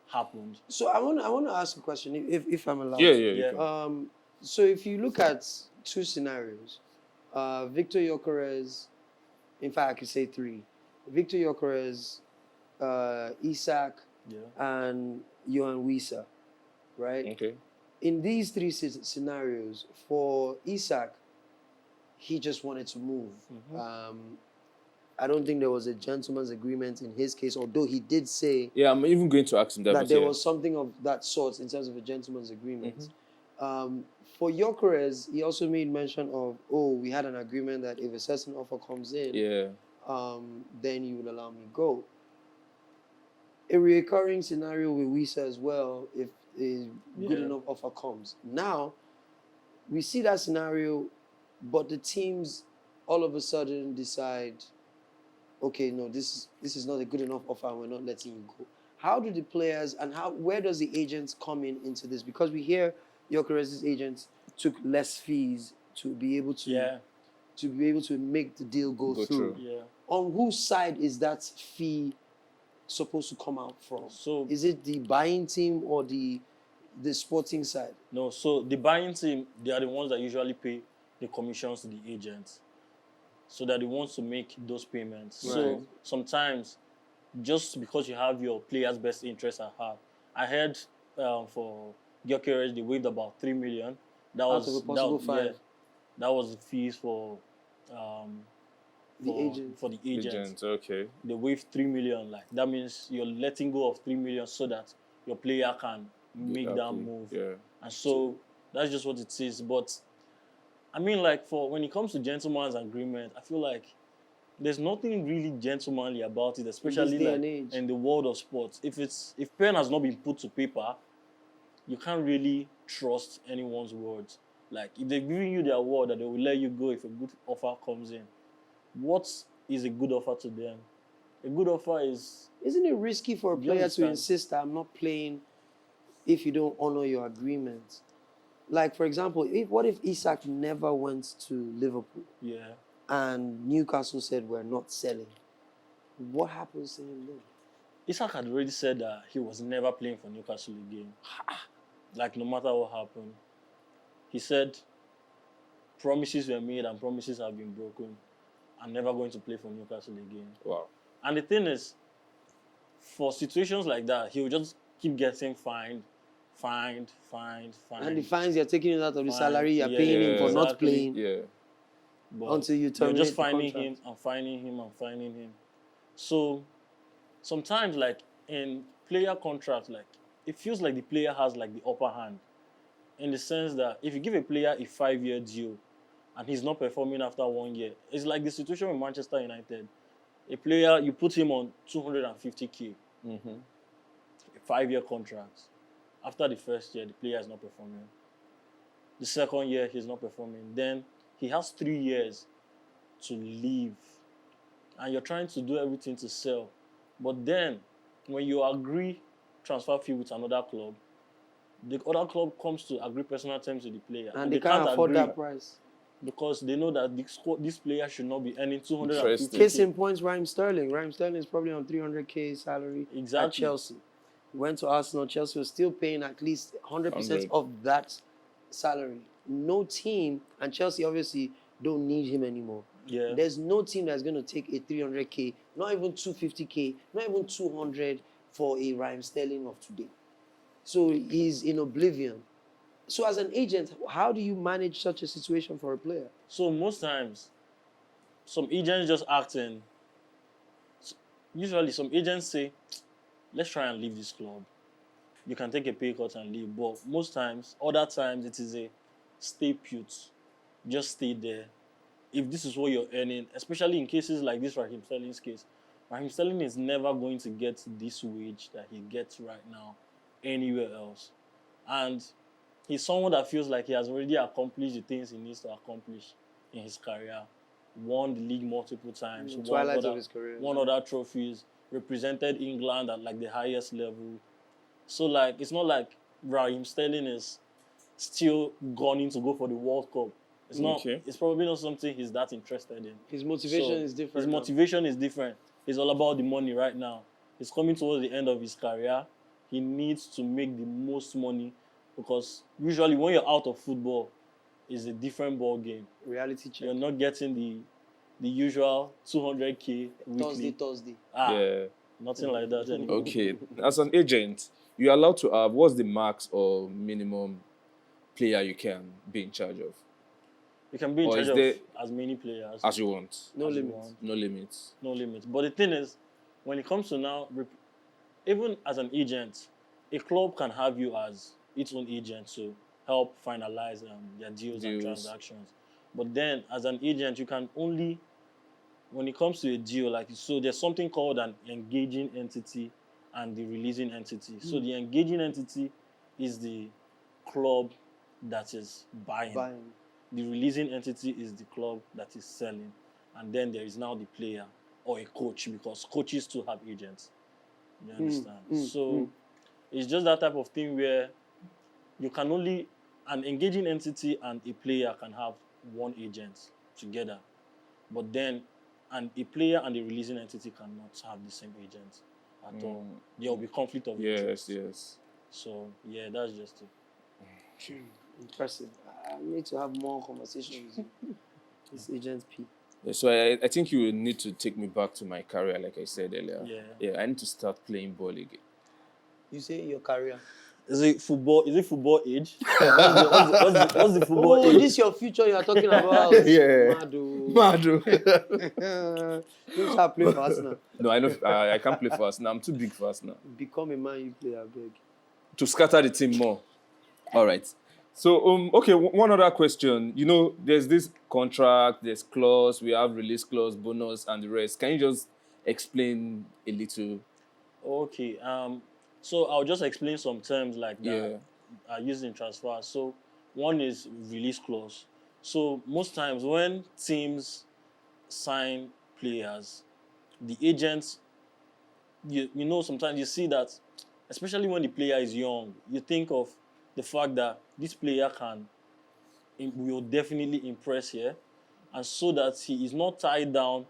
[SPEAKER 3] happened.
[SPEAKER 2] So I want to ask a question, if I'm allowed.
[SPEAKER 1] Yeah,
[SPEAKER 2] to.
[SPEAKER 1] yeah,
[SPEAKER 3] Yeah.
[SPEAKER 1] you can.
[SPEAKER 2] So if you look at two scenarios, Victor Gyökeres, in fact, I could say three. Victor Gyökeres, Isak,
[SPEAKER 3] Yeah.
[SPEAKER 2] and Johan Wissa, right?
[SPEAKER 1] Okay.
[SPEAKER 2] In these three scenarios, for Isak, he just wanted to move. I don't think there was a gentleman's agreement in his case, although he did say
[SPEAKER 1] Yeah, I'm even going to ask him that.
[SPEAKER 2] that
[SPEAKER 1] but
[SPEAKER 2] there
[SPEAKER 1] yeah.
[SPEAKER 2] was something of that sort in terms of a gentleman's agreement. For Gyökeres, he also made mention of, we had an agreement that if a certain offer comes in,
[SPEAKER 1] Yeah.
[SPEAKER 2] then you will allow me go. A recurring scenario with Wissa as well, if a good enough offer comes. Now, we see that scenario, but the teams all of a sudden decide, okay, no, this is not a good enough offer, and we're not letting you go. How do the players and where does the agents come into this? Because we hear Gyökeres' agents took less fees to be able to make the deal go through.
[SPEAKER 3] Yeah.
[SPEAKER 2] On whose side is that fee supposed to come out from?
[SPEAKER 3] So
[SPEAKER 2] Is it the buying team or the sporting side?
[SPEAKER 3] no, so the buying team, they are the ones that usually pay the commissions to the agents. So they're the ones to make those payments.
[SPEAKER 1] Right.
[SPEAKER 3] So sometimes, just because you have your player's best interest at heart, I heard for Gyökeres they waived about 3 million. That
[SPEAKER 2] Out
[SPEAKER 3] was
[SPEAKER 2] of a possible 5.
[SPEAKER 3] Yeah, that was the fees for
[SPEAKER 2] The agent.
[SPEAKER 3] For the agent.
[SPEAKER 1] Agent, okay.
[SPEAKER 3] They waived 3 million. Like, that means you're letting go of 3 million so that your player can make that move.
[SPEAKER 1] Yeah.
[SPEAKER 3] And so that's just what it is. But I mean, like, for when it comes to gentleman's agreement, I feel like there's nothing really gentlemanly about it, especially
[SPEAKER 2] day
[SPEAKER 3] like
[SPEAKER 2] and age.
[SPEAKER 3] in the world of sports. If pen has not been put to paper, you can't really trust anyone's words. Like, if they're giving you their word that they will let you go if a good offer comes in, what is a good offer to them? A good offer is...
[SPEAKER 2] Isn't it risky for a player to
[SPEAKER 3] understand?
[SPEAKER 2] insist that I'm not playing if you don't honor your agreement? Like, for example, what if Isak never went to Liverpool
[SPEAKER 3] Yeah.
[SPEAKER 2] and Newcastle said we're not selling? What happens to him then?
[SPEAKER 3] Isak had already said that he was never playing for Newcastle again. Like, no matter what happened. He said promises were made and promises have been broken. I'm never going to play for Newcastle again.
[SPEAKER 1] Wow.
[SPEAKER 3] And the thing is, for situations like that, he will just keep getting fined.
[SPEAKER 2] And the fines you're taking it out of the salary, you're
[SPEAKER 3] Yeah,
[SPEAKER 2] paying him for not
[SPEAKER 3] exactly.
[SPEAKER 2] playing
[SPEAKER 1] Yeah.
[SPEAKER 3] But
[SPEAKER 2] until you
[SPEAKER 3] you're
[SPEAKER 2] terminate
[SPEAKER 3] just
[SPEAKER 2] the
[SPEAKER 3] finding
[SPEAKER 2] contract.
[SPEAKER 3] him and finding him and finding him. So sometimes, like, in player contracts, like, it feels like the player has like the upper hand, in the sense that if you give a player a 5-year deal and he's not performing after 1 year, it's like the situation with Manchester United. A player, you put him on 250k, a 5-year contract. After the first year, the player is not performing. The second year, he's not performing. Then he has 3 years to leave. And you're trying to do everything to sell. But then, when you agree transfer fee with another club, the other club comes to agree personal terms with the player.
[SPEAKER 2] And they can't afford
[SPEAKER 3] agree
[SPEAKER 2] that price.
[SPEAKER 3] because they know that this player should not be earning 250k.
[SPEAKER 1] Interesting.
[SPEAKER 2] Case in point, Raheem Sterling. Raheem Sterling is probably on 300k salary at
[SPEAKER 3] Exactly.
[SPEAKER 2] Chelsea. He went to Arsenal. Chelsea was still paying at least 100%
[SPEAKER 1] 100.
[SPEAKER 2] of that salary. No team, and Chelsea obviously don't need him anymore.
[SPEAKER 3] Yeah.
[SPEAKER 2] There's no team that's going to take a 300k, not even 250k, not even 200 for a Raheem Sterling of today. So he's in oblivion. So as an agent, how do you manage such a situation for a player?
[SPEAKER 3] So most times, some agents just acting. Usually, some agents say, "Let's try and leave this club. You can take a pay cut and leave." But most times, other times, it is a stay put. Just stay there. If this is what you're earning, especially in cases like this Raheem Sterling's case, Raheem Sterling is never going to get this wage that he gets right now anywhere else. And he's someone that feels like he has already accomplished the things he needs to accomplish in his career. Won the league multiple times,
[SPEAKER 2] Twilight of his career.
[SPEAKER 3] won other trophies, represented England at like the highest level. So like it's not like Raheem Sterling is still gunning to go for the World Cup. It's not.
[SPEAKER 1] Okay.
[SPEAKER 3] It's probably not something he's that interested in.
[SPEAKER 2] His motivation
[SPEAKER 3] So,
[SPEAKER 2] is different.
[SPEAKER 3] His
[SPEAKER 2] now.
[SPEAKER 3] motivation is different. It's all about the money right now. He's coming towards the end of his career. He needs to make the most money because usually when you're out of football, it's a different ball game.
[SPEAKER 2] Reality check.
[SPEAKER 3] You're not getting the usual 200K weekly.
[SPEAKER 2] Thursday.
[SPEAKER 1] Yeah.
[SPEAKER 3] Nothing like that anymore.
[SPEAKER 1] Okay. As an agent, you're allowed to have what's the max or minimum player you can be in charge of
[SPEAKER 3] You can be in
[SPEAKER 1] Or
[SPEAKER 3] charge
[SPEAKER 1] is
[SPEAKER 3] of
[SPEAKER 1] there-
[SPEAKER 3] as many players
[SPEAKER 1] as you want.
[SPEAKER 2] No
[SPEAKER 3] as you
[SPEAKER 2] limits.
[SPEAKER 3] want.
[SPEAKER 1] No limits.
[SPEAKER 3] No limits. But the thing is, when it comes to now, even as an agent, a club can have you as its own agent to help finalize their deals and transactions. But then, as an agent, you can only, when it comes to a deal, like so, there's something called an engaging entity and the releasing entity. So the engaging entity is the club that is buying. The releasing entity is the club that is selling. And then there is now the player or a coach, because coaches too have agents. You understand? It's just that type of thing where you can only, an engaging entity and a player can have one agent together. But then a player and a releasing entity cannot have the same agent at all. There will be conflict of interest.
[SPEAKER 1] Yes.
[SPEAKER 3] So, yeah, that's just it.
[SPEAKER 2] Impressive. I need to have more conversations with this agent P.
[SPEAKER 1] Yeah, so I think you will need to take me back to my career, like I said earlier.
[SPEAKER 3] Yeah.
[SPEAKER 1] I need to start playing ball again.
[SPEAKER 2] You say your career.
[SPEAKER 3] Is it football age? What's the football
[SPEAKER 2] Oh,
[SPEAKER 3] age?
[SPEAKER 2] this is your future you are talking about.
[SPEAKER 1] Yeah.
[SPEAKER 2] Madu. You start playing for Arsenal.
[SPEAKER 1] No, I know I can't play for Arsenal. I'm too big for Arsenal.
[SPEAKER 2] Become a Man Utd player, beg.
[SPEAKER 1] To scatter the team more. All right. So, okay, one other question. You know, there's this contract, there's clause, we have release clause, bonus, and the rest. Can you just explain a little?
[SPEAKER 3] Okay. So I'll just explain some terms like that are used in transfer. So one is release clause. So most times when teams sign players, the agents, you know, sometimes you see that, especially when the player is young, you think of the fact that this player will definitely impress here, and so that he is not tied down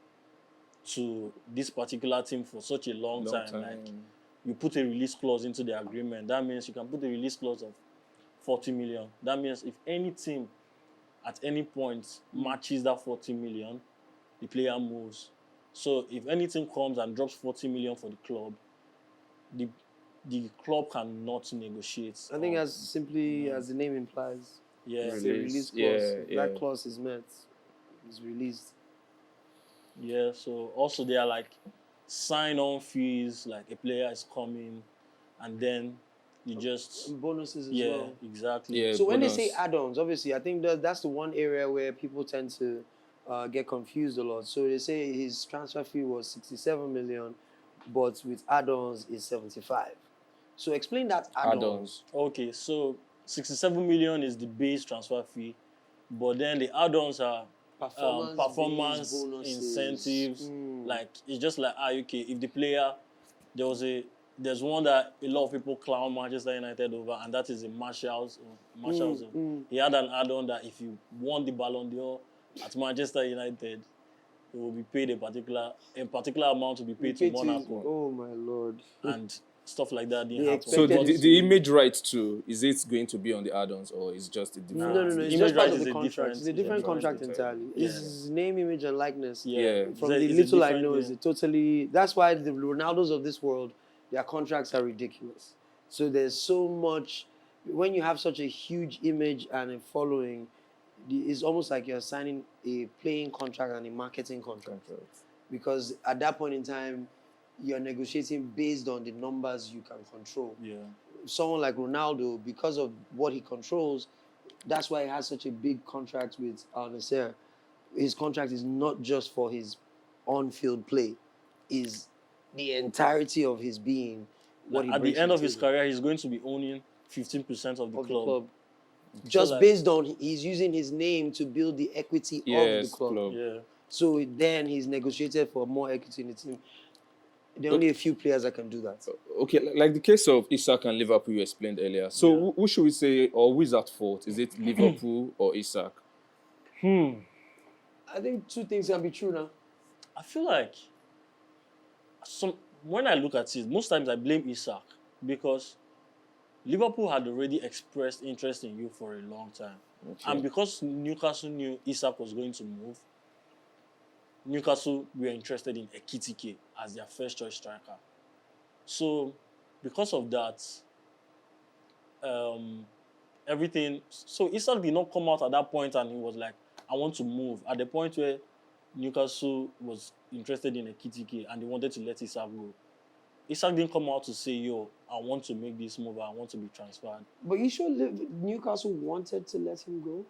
[SPEAKER 3] to this particular team for such a long time. Like you put a release clause into the agreement. That means you can put a release clause of 40 million. That means if any team at any point matches that 40 million, the player moves. So if any team comes and drops 40 million for the club, the club cannot negotiate.
[SPEAKER 2] I think as simply as the name implies, it's a release clause. If that clause is met, it's released.
[SPEAKER 3] Yeah, so also there are like sign-on fees, like a player is coming, and then you just...
[SPEAKER 2] And bonuses as well.
[SPEAKER 3] Yeah, exactly.
[SPEAKER 1] Yeah,
[SPEAKER 2] so when they
[SPEAKER 1] bonus.
[SPEAKER 2] say add-ons, obviously, I think that's the one area where people tend to get confused a lot. So they say his transfer fee was 67 million, but with add-ons is 75. So explain that add-ons.
[SPEAKER 3] Okay, so 67 million is the base transfer fee, but then the add-ons are performance incentives. Like it's just like okay, if the player, there's one that a lot of people clown Manchester United over, and that is the Martial's. He had an add-on that if you won the Ballon d'Or at Manchester United, it will be paid a particular amount to be paid to Monaco.
[SPEAKER 2] Oh my lord!
[SPEAKER 3] And stuff like that didn't happen.
[SPEAKER 1] So the image rights too, is it going to be on the add-ons or is just a different?
[SPEAKER 2] No. It's
[SPEAKER 3] Image
[SPEAKER 2] just part
[SPEAKER 3] rights
[SPEAKER 2] of
[SPEAKER 3] is
[SPEAKER 2] the
[SPEAKER 3] a
[SPEAKER 2] contract. It's a different contract entirely.
[SPEAKER 3] Yeah.
[SPEAKER 2] It's name, image, and likeness.
[SPEAKER 3] Yeah.
[SPEAKER 2] From the little I know, is totally. That's why the Ronaldos of this world, their contracts are ridiculous. So there's so much, when you have such a huge image and a following, it's almost like you're signing a playing contract and a marketing contract. Because at that point in time, you're negotiating based on the numbers you can control.
[SPEAKER 3] Yeah.
[SPEAKER 2] Someone like Ronaldo, because of what he controls, that's why he has such a big contract with Al Nassr. His contract is not just for his on-field play, is the entirety of his being. What he
[SPEAKER 3] At
[SPEAKER 2] brings
[SPEAKER 3] the end
[SPEAKER 2] to
[SPEAKER 3] of his
[SPEAKER 2] table.
[SPEAKER 3] career, he's going to be owning 15% of the club.
[SPEAKER 2] Just
[SPEAKER 3] like-
[SPEAKER 2] based on he's using his name to build the equity of the club.
[SPEAKER 3] Yeah.
[SPEAKER 2] So then he's negotiated for more equity in the team. There are only a few players that can do that.
[SPEAKER 1] Okay, like the case of Isak and Liverpool you explained earlier. So who should we say, or who is at fault? Is it Liverpool or Isak?
[SPEAKER 2] I think two things can be true now.
[SPEAKER 3] I feel like when I look at it, most times I blame Isak because Liverpool had already expressed interest in you for a long time.
[SPEAKER 1] Okay.
[SPEAKER 3] And because Newcastle knew Isak was going to move, Newcastle were interested in Ekitike as their first choice striker. So, because of that, everything. So Isak did not come out at that point and he was like, I want to move. At the point where Newcastle was interested in Ekitike and they wanted to let Isak go, Isak didn't come out to say, yo, I want to make this move, I want to be transferred.
[SPEAKER 2] But you sure Newcastle wanted to let him go?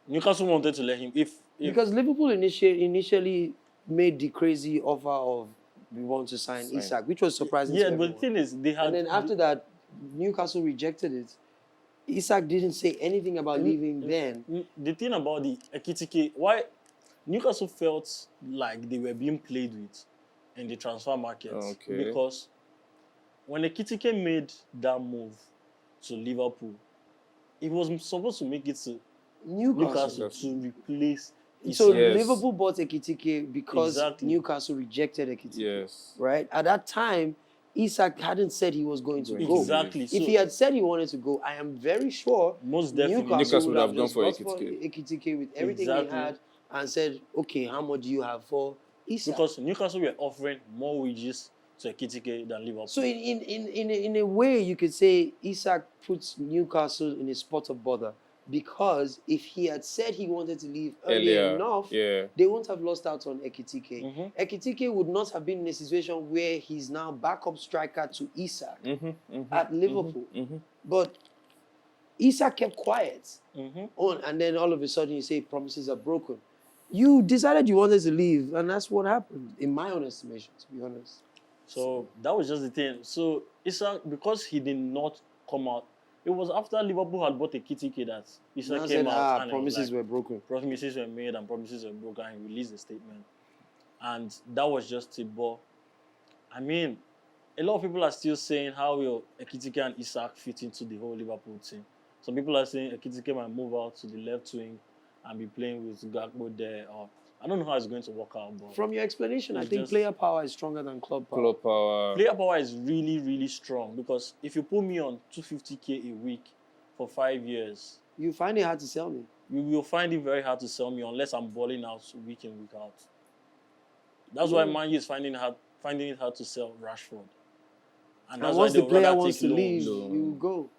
[SPEAKER 3] Newcastle wanted to let him
[SPEAKER 2] Because Liverpool initially made the crazy offer of we want to sign Isak, which was surprising to
[SPEAKER 3] but
[SPEAKER 2] everyone.
[SPEAKER 3] the thing is, they had...
[SPEAKER 2] And then after that, Newcastle rejected it. Isak didn't say anything about leaving then.
[SPEAKER 3] The thing about the Ekitike, why Newcastle felt like they were being played with in the transfer market.
[SPEAKER 1] Okay.
[SPEAKER 3] Because when Ekitike made that move to Liverpool, he was supposed to make it to Newcastle to replace Isak.
[SPEAKER 2] So
[SPEAKER 1] Yes.
[SPEAKER 2] Liverpool bought Ekitike because Newcastle rejected Ekitike.
[SPEAKER 1] Yes.
[SPEAKER 2] Right? At that time, Isak hadn't said he was going to go.
[SPEAKER 3] Exactly.
[SPEAKER 2] If he had said he wanted to go, I am very sure
[SPEAKER 3] Most definitely.
[SPEAKER 2] Newcastle would have
[SPEAKER 1] gone
[SPEAKER 2] just
[SPEAKER 1] for
[SPEAKER 2] gone
[SPEAKER 1] Ekitike.
[SPEAKER 2] Ekitike with everything he had and said, okay, how much do you have for Isak?
[SPEAKER 3] Because Newcastle were offering more wages to Ekitike than Liverpool.
[SPEAKER 2] So in a way, you could say Isak puts Newcastle in a spot of bother because if he had said he wanted to leave earlier enough, they won't have lost out on Ekitike. Ekitike would not have been in a situation where he's now backup striker to Isak at Liverpool. But Isak kept quiet. And then all of a sudden you say promises are broken. You decided you wanted to leave, and that's what happened, in my own estimation, to be honest.
[SPEAKER 3] So that was just the thing. So Isak, because he did not come out, it was after Liverpool had bought Ekitike that Isak came out and
[SPEAKER 2] promises were broken.
[SPEAKER 3] Promises were made and promises were broken, and he released a statement. And that was just it. But I mean, a lot of people are still saying how will Ekitike and Isak fit into the whole Liverpool team. Some people are saying Ekitike might move out to the left wing and be playing with Gakpo there. Or I don't know how it's going to work out. But
[SPEAKER 2] from your explanation, I think player power is stronger than club power.
[SPEAKER 1] Club power.
[SPEAKER 3] Player power is really, really strong because if you put me on 250k a week for 5 years,
[SPEAKER 2] you find it hard to sell me.
[SPEAKER 3] You will find it very hard to sell me unless I'm balling out week in, week out. That's why Man Utd is finding it hard to sell Rashford. And that's
[SPEAKER 2] once
[SPEAKER 3] why
[SPEAKER 2] the player wants to leave, you go.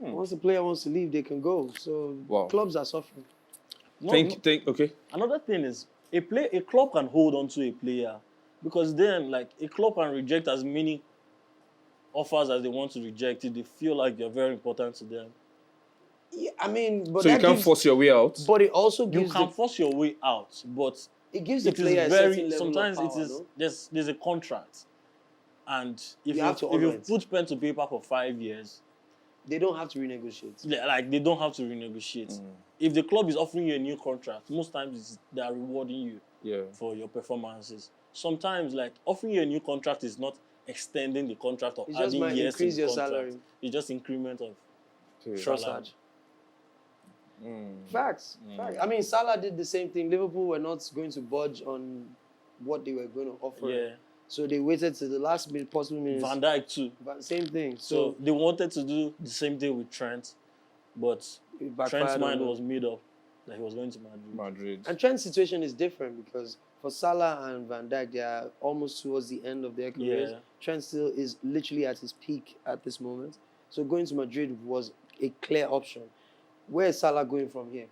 [SPEAKER 2] Once the player wants to leave, they can go. So clubs are suffering.
[SPEAKER 1] Okay.
[SPEAKER 3] Another thing is a club can hold on to a player because then like a club can reject as many offers as they want to reject if they feel like you're very important to them.
[SPEAKER 2] Yeah, I mean, but
[SPEAKER 1] so you can't force your way out.
[SPEAKER 2] But it also gives
[SPEAKER 3] you can force your way out, but
[SPEAKER 2] it gives the player a certain level
[SPEAKER 3] sometimes
[SPEAKER 2] of power,
[SPEAKER 3] it is there's a contract, and if
[SPEAKER 2] you
[SPEAKER 3] you put pen to paper for 5 years,
[SPEAKER 2] they don't have to renegotiate.
[SPEAKER 3] Yeah, like they don't have to renegotiate. If the club is offering you a new contract, most times they are rewarding you for your performances. Sometimes, like offering you a new contract is not extending the contract or adding years to the contract.
[SPEAKER 2] Salary.
[SPEAKER 3] It's just increment of
[SPEAKER 2] salary. Facts. I mean, Salah did the same thing. Liverpool were not going to budge on what they were going to offer.
[SPEAKER 3] Yeah.
[SPEAKER 2] So they waited to the last possible minutes.
[SPEAKER 3] Van Dijk too.
[SPEAKER 2] Same thing.
[SPEAKER 3] So they wanted to do the same thing with Trent, but Trent's mind was made up that he was going to Madrid.
[SPEAKER 2] And Trent's situation is different because for Salah and Van Dijk, they are almost towards the end of their careers.
[SPEAKER 3] Yeah.
[SPEAKER 2] Trent still is literally at his peak at this moment. So going to Madrid was a clear option. Where is Salah going from here?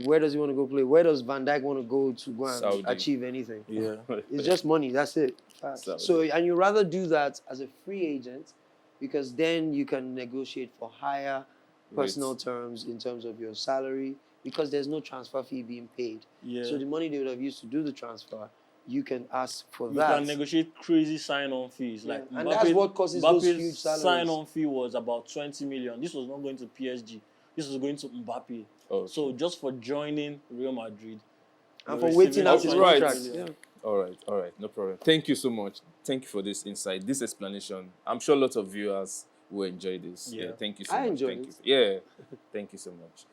[SPEAKER 2] Where does he want to go play? Where does Van Dijk want to go and
[SPEAKER 1] Saudi.
[SPEAKER 2] achieve anything?
[SPEAKER 3] Yeah.
[SPEAKER 2] It's just money. That's it.
[SPEAKER 1] Saudi.
[SPEAKER 2] So, and you rather do that as a free agent because then you can negotiate for higher personal terms in terms of your salary because there's no transfer fee being paid.
[SPEAKER 3] Yeah.
[SPEAKER 2] So the money they would have used to do the transfer, you can ask for
[SPEAKER 3] You
[SPEAKER 2] that.
[SPEAKER 3] can negotiate crazy sign-on fees. Like
[SPEAKER 2] and that's what causes those
[SPEAKER 3] Mbappe's
[SPEAKER 2] huge salaries.
[SPEAKER 3] sign-on fee was about 20 million. This was not going to PSG. This was going to Mbappe.
[SPEAKER 1] Oh.
[SPEAKER 3] So just for joining Real Madrid.
[SPEAKER 2] And for waiting out his
[SPEAKER 1] Right.
[SPEAKER 2] contract. Yeah.
[SPEAKER 1] All right, no problem. Thank you so much. Thank you for this insight, this explanation. I'm sure lots of viewers will enjoy this.
[SPEAKER 3] Yeah.
[SPEAKER 1] Thank you so
[SPEAKER 2] I
[SPEAKER 1] much.
[SPEAKER 2] enjoyed
[SPEAKER 1] Thank
[SPEAKER 2] it.
[SPEAKER 1] you. Yeah, thank you so much.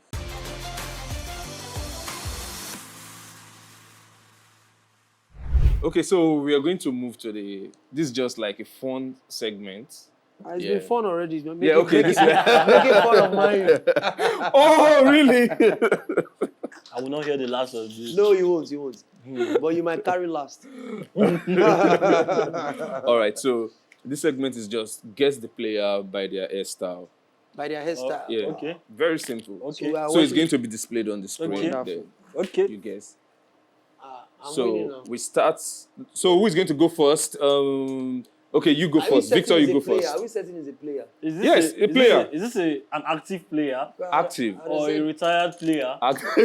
[SPEAKER 1] Okay, so we are going to move to this is just like a fun segment.
[SPEAKER 2] It's
[SPEAKER 1] Yeah.
[SPEAKER 2] been fun already. Making,
[SPEAKER 1] Yeah, okay.
[SPEAKER 2] Making fun of mine.
[SPEAKER 1] Oh, really?
[SPEAKER 3] I will not hear the last of this.
[SPEAKER 2] No, you won't. You won't. But you might carry last.
[SPEAKER 1] All right, so this segment is just guess the player by their hairstyle.
[SPEAKER 2] By their hairstyle.
[SPEAKER 1] Yeah.
[SPEAKER 3] Okay.
[SPEAKER 1] Very simple.
[SPEAKER 3] Okay.
[SPEAKER 2] So,
[SPEAKER 1] So it's going to be displayed on the screen.
[SPEAKER 3] Okay.
[SPEAKER 1] There.
[SPEAKER 3] Okay.
[SPEAKER 1] You guess.
[SPEAKER 2] I'm winning
[SPEAKER 1] So
[SPEAKER 2] now.
[SPEAKER 1] we start. So who is going to go first? Okay, you go
[SPEAKER 2] Are we
[SPEAKER 1] first.
[SPEAKER 2] setting
[SPEAKER 1] Victor,
[SPEAKER 2] as
[SPEAKER 1] you
[SPEAKER 2] a
[SPEAKER 1] go
[SPEAKER 2] player?
[SPEAKER 1] first.
[SPEAKER 2] Are we setting as a player?
[SPEAKER 3] Is this
[SPEAKER 1] Yes, a player.
[SPEAKER 3] Is this an active player
[SPEAKER 1] Active.
[SPEAKER 3] or a retired player?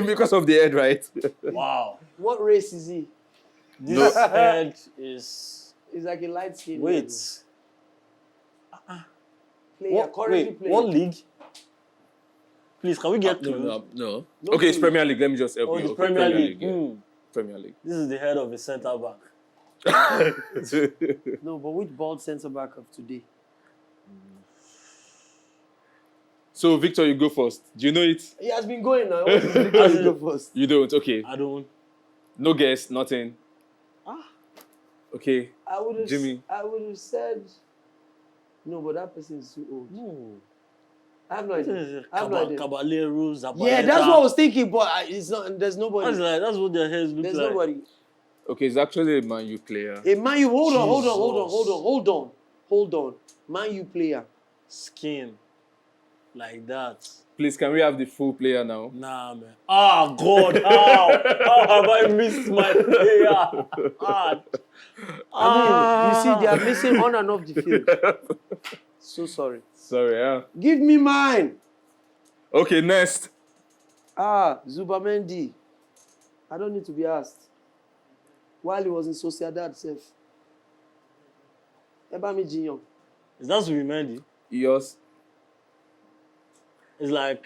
[SPEAKER 1] Because of the head, right?
[SPEAKER 3] Wow.
[SPEAKER 2] What race is he?
[SPEAKER 3] This head is.
[SPEAKER 2] He's like a light skin.
[SPEAKER 3] Wait.
[SPEAKER 2] Player, currently playing.
[SPEAKER 3] What league? Please, can we get
[SPEAKER 1] No,
[SPEAKER 3] clues?
[SPEAKER 1] no.
[SPEAKER 2] No
[SPEAKER 1] Okay, it's
[SPEAKER 2] clue.
[SPEAKER 1] Premier League. Let me just help
[SPEAKER 3] Oh,
[SPEAKER 1] you.
[SPEAKER 3] the
[SPEAKER 1] Okay,
[SPEAKER 3] Premier League.
[SPEAKER 1] Yeah. Premier League.
[SPEAKER 3] This is the head of a centre back.
[SPEAKER 2] No, but which bald centre back of today?
[SPEAKER 1] So Victor, you go first. Do you know it?
[SPEAKER 2] He has been going now. What is Victor to go first?
[SPEAKER 1] You don't. Okay.
[SPEAKER 3] I don't.
[SPEAKER 1] No guess. Nothing. Okay.
[SPEAKER 2] I would have.
[SPEAKER 1] Jimmy.
[SPEAKER 2] I would have said. No, but that person is too old.
[SPEAKER 3] No.
[SPEAKER 2] I have no idea. I have no idea.
[SPEAKER 3] Caballero, Zabaleta.
[SPEAKER 2] Yeah, that's what I was thinking, but it's not. There's nobody.
[SPEAKER 3] That's what their heads look
[SPEAKER 2] There's
[SPEAKER 3] like.
[SPEAKER 2] nobody.
[SPEAKER 1] Okay, it's actually a Man U player.
[SPEAKER 2] A Man U. Hold on.
[SPEAKER 3] Jesus.
[SPEAKER 2] Hold on. Man U player.
[SPEAKER 3] Skin. Like that.
[SPEAKER 1] Please, can we have the full player now?
[SPEAKER 3] Nah, man. Ah, God. How have I missed my player?
[SPEAKER 2] I mean, you see, they are missing on and off the field. So sorry.
[SPEAKER 1] Sorry, huh?
[SPEAKER 2] Give me mine.
[SPEAKER 1] Okay, next.
[SPEAKER 2] Zubamendi. I don't need to be asked. While he was in Sociedad, safe. Ebami Jinyon.
[SPEAKER 3] Is that Zubimendi?
[SPEAKER 1] Yours.
[SPEAKER 3] It's like,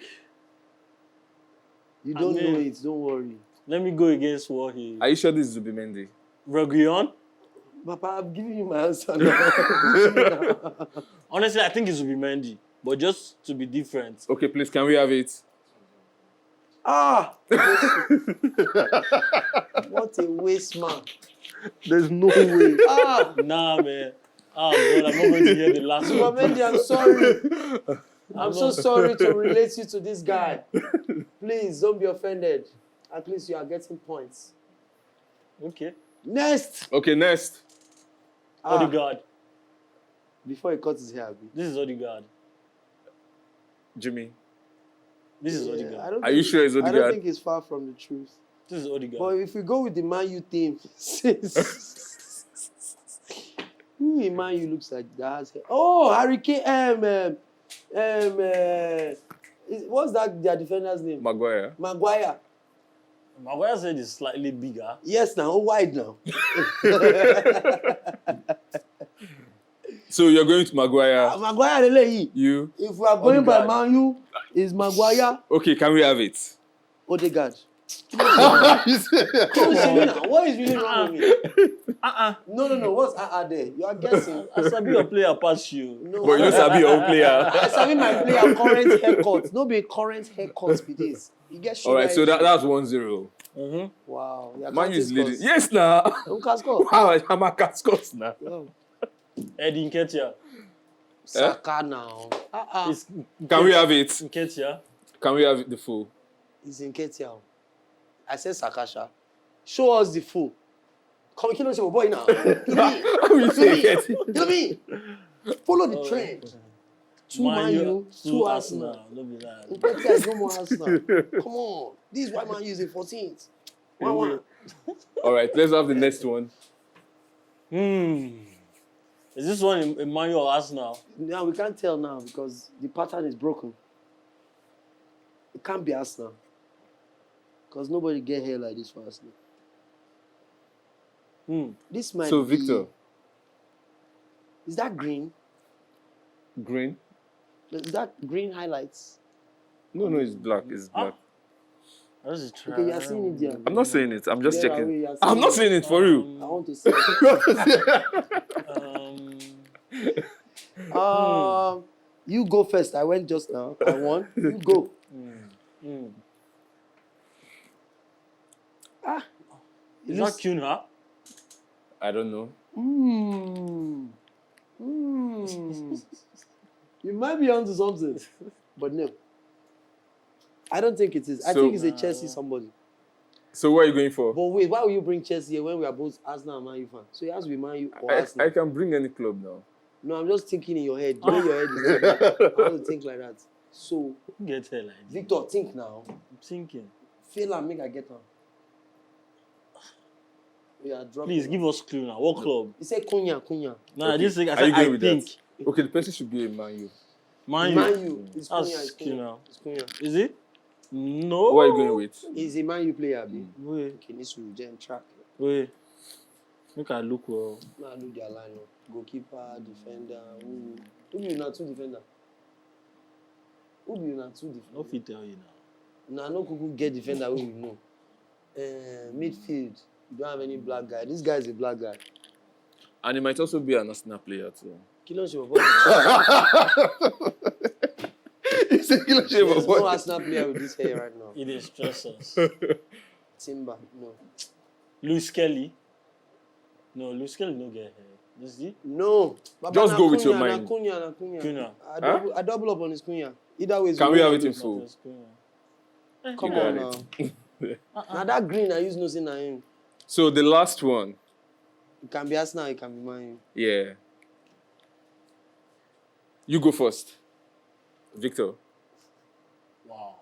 [SPEAKER 2] You don't
[SPEAKER 3] mean-
[SPEAKER 2] know it. Don't worry.
[SPEAKER 3] let me go against what he...
[SPEAKER 1] Are you sure this is Zubimendi?
[SPEAKER 3] Reguilon?
[SPEAKER 2] Papa, I'm giving you my answer now.
[SPEAKER 3] Honestly, I think it's Zubimendi. But just to be different.
[SPEAKER 1] Okay, please, can we have it?
[SPEAKER 2] What a waste, man.
[SPEAKER 1] There's no way.
[SPEAKER 3] Nah, man. God, I'm not going to hear the last one.
[SPEAKER 2] Zubamendi, I'm sorry. I'm so sorry to relate you to this guy. Please, don't be offended. At least you are getting points.
[SPEAKER 3] Okay.
[SPEAKER 2] Next.
[SPEAKER 1] Okay, next.
[SPEAKER 3] Odegaard.
[SPEAKER 2] Before he cuts his hair, Abi.
[SPEAKER 3] This is Odegaard.
[SPEAKER 1] Jimmy.
[SPEAKER 3] This is
[SPEAKER 2] I
[SPEAKER 3] Odegaard.
[SPEAKER 2] don't
[SPEAKER 1] Are you
[SPEAKER 2] think-
[SPEAKER 1] sure it's
[SPEAKER 2] I don't
[SPEAKER 1] Odegaard?
[SPEAKER 2] think it's far from the truth.
[SPEAKER 3] This is Odegaard.
[SPEAKER 2] But if we go with the Man U team, who in Man U looks like that has hair? Oh, Harry Kane. What's that? Their defender's name?
[SPEAKER 1] Maguire.
[SPEAKER 2] Maguire.
[SPEAKER 3] Maguire said it's slightly bigger.
[SPEAKER 2] Yes, now wide now.
[SPEAKER 1] So you're going to Maguire.
[SPEAKER 2] Maguire, lele.
[SPEAKER 1] You.
[SPEAKER 2] If we are going by
[SPEAKER 3] Odegaard.
[SPEAKER 2] Man U, is Maguire,
[SPEAKER 1] Okay, can we have it?
[SPEAKER 2] Odegaard. What is really wrong with me? No. What's there? You are guessing.
[SPEAKER 3] I sabi your player pass you.
[SPEAKER 2] No,
[SPEAKER 1] But you don't sabi your own player.
[SPEAKER 2] I sabi my player current haircut. No be current haircut be this. You get
[SPEAKER 1] All right, so
[SPEAKER 2] sugar
[SPEAKER 1] that's 1-0.
[SPEAKER 3] Mm-hmm.
[SPEAKER 2] wow.
[SPEAKER 1] Man U is leading. Yes, now.
[SPEAKER 2] Who can score?
[SPEAKER 1] Wow, I'm a cat scores now.
[SPEAKER 2] Oh.
[SPEAKER 3] Eddie Nketiah.
[SPEAKER 2] Saka now.
[SPEAKER 3] It's
[SPEAKER 1] Can we have it?
[SPEAKER 3] Nketiah.
[SPEAKER 1] Can we have the full?
[SPEAKER 2] He's in Ketia. I said Sakasha. Show us the fool. Come, kill us your boy now.
[SPEAKER 1] How you say it?
[SPEAKER 2] Kill me. Follow the trend. 2 Man U, 2 Arsenal.
[SPEAKER 3] No be that.
[SPEAKER 2] Nketiah is no more Arsenal. Come on. This is why Man U is in 14th. 1-1.
[SPEAKER 1] All right, let's have the next one.
[SPEAKER 3] Is this one in Man U or Arsenal?
[SPEAKER 2] Now we can't tell now because the pattern is broken. It can't be Arsenal. Because nobody get here like this for Arsenal. This might
[SPEAKER 1] So,
[SPEAKER 2] be...
[SPEAKER 1] Victor.
[SPEAKER 2] Is that green?
[SPEAKER 1] Green?
[SPEAKER 2] Is that green highlights?
[SPEAKER 1] No, it's black. It's black.
[SPEAKER 3] I was just trying.
[SPEAKER 2] Okay, you're seeing it there.
[SPEAKER 1] I'm not saying it. I'm just
[SPEAKER 2] There
[SPEAKER 1] checking.
[SPEAKER 2] away, you're
[SPEAKER 1] I'm
[SPEAKER 2] seeing
[SPEAKER 1] not
[SPEAKER 2] it.
[SPEAKER 1] saying it for you.
[SPEAKER 2] I want to see it. You go first. I went just now. I won. You go.
[SPEAKER 3] Is that Cunha?
[SPEAKER 1] I don't know.
[SPEAKER 2] You might be onto something, but no. I don't think it is. I
[SPEAKER 1] So-
[SPEAKER 2] think it's a Chelsea somebody.
[SPEAKER 1] So what are you going for?
[SPEAKER 2] But wait, why will you bring Chelsea here when we are both Arsenal and Man U fans? So it has to be Man U or Arsenal.
[SPEAKER 1] I can bring any club now.
[SPEAKER 2] No, I'm just thinking in your head. The way your head is like that. I want to think like that. So,
[SPEAKER 3] Get her like this.
[SPEAKER 2] Victor, think now.
[SPEAKER 3] I'm thinking.
[SPEAKER 2] Fail and make I get on. Yeah, drop
[SPEAKER 3] Please
[SPEAKER 2] it.
[SPEAKER 3] give us clue now. What club?
[SPEAKER 2] He said Cunha.
[SPEAKER 3] Nah, this thing I
[SPEAKER 1] Are you
[SPEAKER 3] said
[SPEAKER 1] going
[SPEAKER 3] I
[SPEAKER 1] with
[SPEAKER 3] think.
[SPEAKER 1] that? Okay, the person should be a Man U.
[SPEAKER 3] Man U.
[SPEAKER 2] Man U. It's Cunha.
[SPEAKER 3] That's
[SPEAKER 2] It's Cunha.
[SPEAKER 3] Cunha.
[SPEAKER 2] It's Cunha.
[SPEAKER 3] Is it? No.
[SPEAKER 1] What are you going with?
[SPEAKER 2] He's a Man U player, B.
[SPEAKER 3] Wait,
[SPEAKER 2] Okay, this will gen track.
[SPEAKER 3] wait. Make I look well.
[SPEAKER 2] Now look their lineup. Goalkeeper, defender. Who be not two defender? Who be not two defender?
[SPEAKER 3] No fit tell you now.
[SPEAKER 2] Nah, no kuku get defender who you know. Midfield. You don't have any black guy. This guy is a black guy.
[SPEAKER 1] And he might also be an Arsenal player too.
[SPEAKER 2] Kilo Shimobo.
[SPEAKER 1] He's a killer shape
[SPEAKER 2] There's
[SPEAKER 1] of
[SPEAKER 2] no
[SPEAKER 1] what?
[SPEAKER 2] Arsenal player with this hair right now.
[SPEAKER 3] It is stress us.
[SPEAKER 2] Timber, no.
[SPEAKER 3] Luis Kelly. No, Luis Kelly no get hair. This is it?
[SPEAKER 2] No. Baba,
[SPEAKER 1] Just
[SPEAKER 2] na
[SPEAKER 1] go with your
[SPEAKER 2] Cunha,
[SPEAKER 1] mind.
[SPEAKER 2] Na Cunha, na Cunha.
[SPEAKER 3] Cunha.
[SPEAKER 2] I double up on his Cunha. Either way, it's
[SPEAKER 1] Can we
[SPEAKER 2] going
[SPEAKER 1] have
[SPEAKER 2] on
[SPEAKER 1] it in
[SPEAKER 2] this.
[SPEAKER 1] full?
[SPEAKER 3] That's Cunha.
[SPEAKER 2] Come
[SPEAKER 1] You
[SPEAKER 2] on
[SPEAKER 1] got
[SPEAKER 2] now. Now that green, I use no say na him.
[SPEAKER 1] So the last one.
[SPEAKER 2] It can be Arsenal, it can be Man U.
[SPEAKER 1] Yeah. You go first. Victor.
[SPEAKER 3] Wow.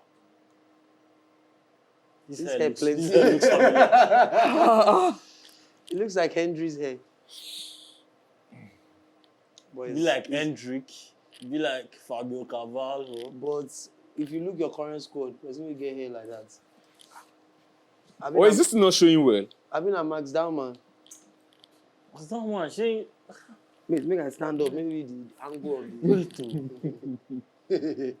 [SPEAKER 2] This hair
[SPEAKER 3] looks,
[SPEAKER 2] plenty.
[SPEAKER 3] this hair looks familiar.
[SPEAKER 2] It looks like Hendry's hair. But
[SPEAKER 3] Be
[SPEAKER 2] it's-
[SPEAKER 3] like Hendrick. Be like Fabio Carvalho.
[SPEAKER 2] But if you look your current squad, person will get hair like that.
[SPEAKER 1] Or is this not showing well?
[SPEAKER 2] I've been a Max Dowman.
[SPEAKER 3] What's that one? She
[SPEAKER 2] Wait, make I stand up. Maybe the angle of the.
[SPEAKER 3] wait to.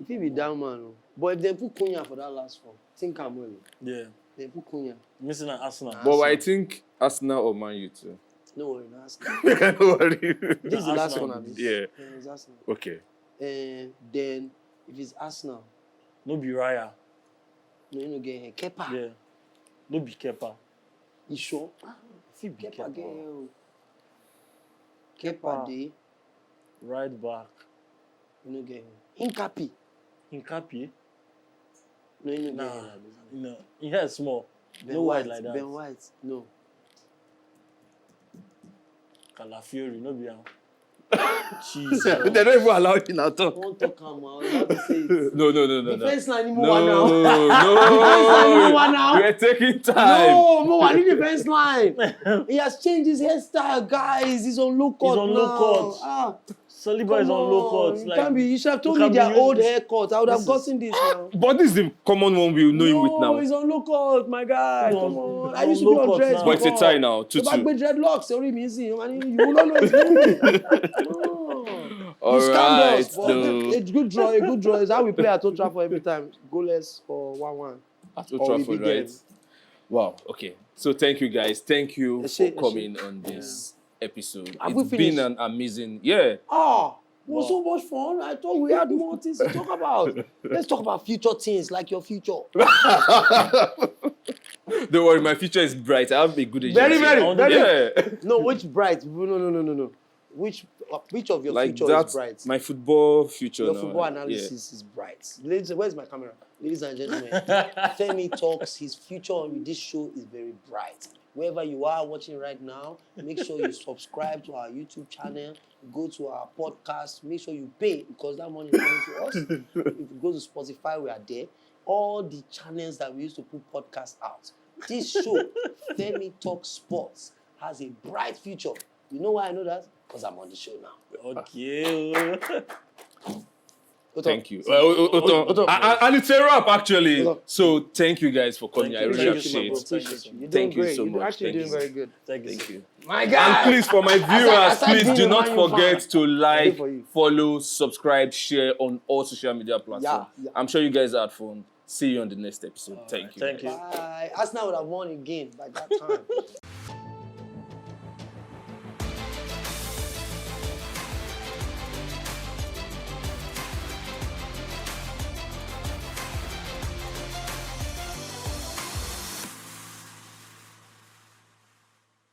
[SPEAKER 2] If he be Dowman, no. But if they put Cunha for that last one, think I'm well.
[SPEAKER 3] Yeah.
[SPEAKER 2] They put Cunha.
[SPEAKER 3] Missing an Arsenal.
[SPEAKER 1] But I think Arsenal or Man U too.
[SPEAKER 2] No worry, no Arsenal.
[SPEAKER 1] Don't worry.
[SPEAKER 2] This is the last
[SPEAKER 3] Arsenal.
[SPEAKER 2] one. Abi.
[SPEAKER 1] Yeah.
[SPEAKER 2] It's Arsenal.
[SPEAKER 1] Okay.
[SPEAKER 2] Then if it's Arsenal,
[SPEAKER 3] No be Raya.
[SPEAKER 2] no, you no get here. Kepa.
[SPEAKER 3] Yeah. No be Kepa.
[SPEAKER 2] You sure?
[SPEAKER 3] If it be
[SPEAKER 2] Kepa get
[SPEAKER 3] Kepa.
[SPEAKER 2] here. oh. Kepa dey.
[SPEAKER 3] Right back.
[SPEAKER 2] You no get here. Hinkapi.
[SPEAKER 3] Hinkapi.
[SPEAKER 2] No, you no get
[SPEAKER 3] Nah.
[SPEAKER 2] here.
[SPEAKER 3] No. He has small.
[SPEAKER 2] Ben
[SPEAKER 3] No
[SPEAKER 2] White
[SPEAKER 3] wide like that.
[SPEAKER 2] Ben White. No.
[SPEAKER 3] Calafiori. No be am.
[SPEAKER 1] They
[SPEAKER 3] Jesus.
[SPEAKER 1] don't even allow you now
[SPEAKER 2] I
[SPEAKER 1] talk.
[SPEAKER 2] won't talk am. I was about to say it.
[SPEAKER 1] No.
[SPEAKER 2] Defense line ni mo
[SPEAKER 1] No,
[SPEAKER 2] wa now.
[SPEAKER 1] no.
[SPEAKER 2] one now.
[SPEAKER 1] We're taking time.
[SPEAKER 2] No, Mo, I need defense line. He has changed his hairstyle, guys. He's on low cut
[SPEAKER 3] He's on
[SPEAKER 2] now.
[SPEAKER 3] low cut. Saliba is on low cut.
[SPEAKER 2] You can't be. You should have told me
[SPEAKER 3] can be
[SPEAKER 2] their
[SPEAKER 3] used-
[SPEAKER 2] old haircut. I would have
[SPEAKER 3] This is-
[SPEAKER 2] gotten this now.
[SPEAKER 1] But this is the common one we know him with
[SPEAKER 2] No,
[SPEAKER 1] now.
[SPEAKER 2] he's on low cut, my guy.
[SPEAKER 3] He's
[SPEAKER 2] Come
[SPEAKER 3] on-
[SPEAKER 2] on.
[SPEAKER 3] he's
[SPEAKER 2] I used to
[SPEAKER 3] on
[SPEAKER 2] be
[SPEAKER 3] low
[SPEAKER 2] on
[SPEAKER 3] cut
[SPEAKER 2] dreads
[SPEAKER 3] now.
[SPEAKER 1] But it's a
[SPEAKER 2] before.
[SPEAKER 1] tie now.
[SPEAKER 2] So back
[SPEAKER 1] 2-2.
[SPEAKER 2] with dreadlocks, sorry, me see. You will not know it's me.
[SPEAKER 1] All
[SPEAKER 2] You scammed
[SPEAKER 1] right.
[SPEAKER 2] us, but
[SPEAKER 1] though.
[SPEAKER 2] a good draw, a good draw is how we play at Old Trafford every time. Goalless or 1-1.
[SPEAKER 1] At Old
[SPEAKER 2] Or we
[SPEAKER 1] Trafford,
[SPEAKER 2] beat
[SPEAKER 1] right?
[SPEAKER 2] them.
[SPEAKER 1] Wow. Okay. So thank you guys. Thank you
[SPEAKER 2] Yes,
[SPEAKER 1] for
[SPEAKER 2] yes,
[SPEAKER 1] coming on this episode.
[SPEAKER 2] Have we
[SPEAKER 1] It's
[SPEAKER 2] finished?
[SPEAKER 1] been an amazing. Yeah.
[SPEAKER 2] Ah, it was so much fun. I thought we had more things to talk about. Let's talk about future things like your future.
[SPEAKER 1] Don't worry, my future is bright. I have a good
[SPEAKER 2] Very,
[SPEAKER 1] agency.
[SPEAKER 2] very, very.
[SPEAKER 1] Yeah.
[SPEAKER 2] No, which bright? No. Which of your
[SPEAKER 1] Like
[SPEAKER 2] future is
[SPEAKER 1] that's
[SPEAKER 2] bright?
[SPEAKER 1] my football future
[SPEAKER 2] Your
[SPEAKER 1] now.
[SPEAKER 2] football
[SPEAKER 1] Yeah.
[SPEAKER 2] analysis is bright. Ladies, where's my camera? Ladies and gentlemen, Femi talks. His future on this show is very bright. Wherever you are watching right now, make sure you subscribe to our YouTube channel. Go to our podcast. Make sure you pay because that money is coming to us. If you go to Spotify, we are there. All the channels that we used to put podcasts out. This show, Femi Talk Sports, has a bright future. You know why I know that? Because I'm on the show now.
[SPEAKER 3] Okay.
[SPEAKER 1] Thank you. And it's a wrap, actually. So thank you guys for coming. I really appreciate it.
[SPEAKER 2] You're doing
[SPEAKER 1] Thank you
[SPEAKER 2] great.
[SPEAKER 1] so
[SPEAKER 2] You're
[SPEAKER 1] much.
[SPEAKER 2] actually doing very good.
[SPEAKER 3] Thank you.
[SPEAKER 2] My guy.
[SPEAKER 1] And please, for my viewers,
[SPEAKER 2] aside
[SPEAKER 1] please
[SPEAKER 2] being
[SPEAKER 1] do
[SPEAKER 2] a
[SPEAKER 1] not
[SPEAKER 2] Man U
[SPEAKER 1] forget
[SPEAKER 2] fan,
[SPEAKER 1] to like,
[SPEAKER 2] for you.
[SPEAKER 1] follow, subscribe, share on all social media platforms.
[SPEAKER 2] Yeah.
[SPEAKER 1] I'm sure you guys had fun. See you on the next episode. Thank you.
[SPEAKER 3] Thank you.
[SPEAKER 2] Bye. Arsenal would have won again by that time.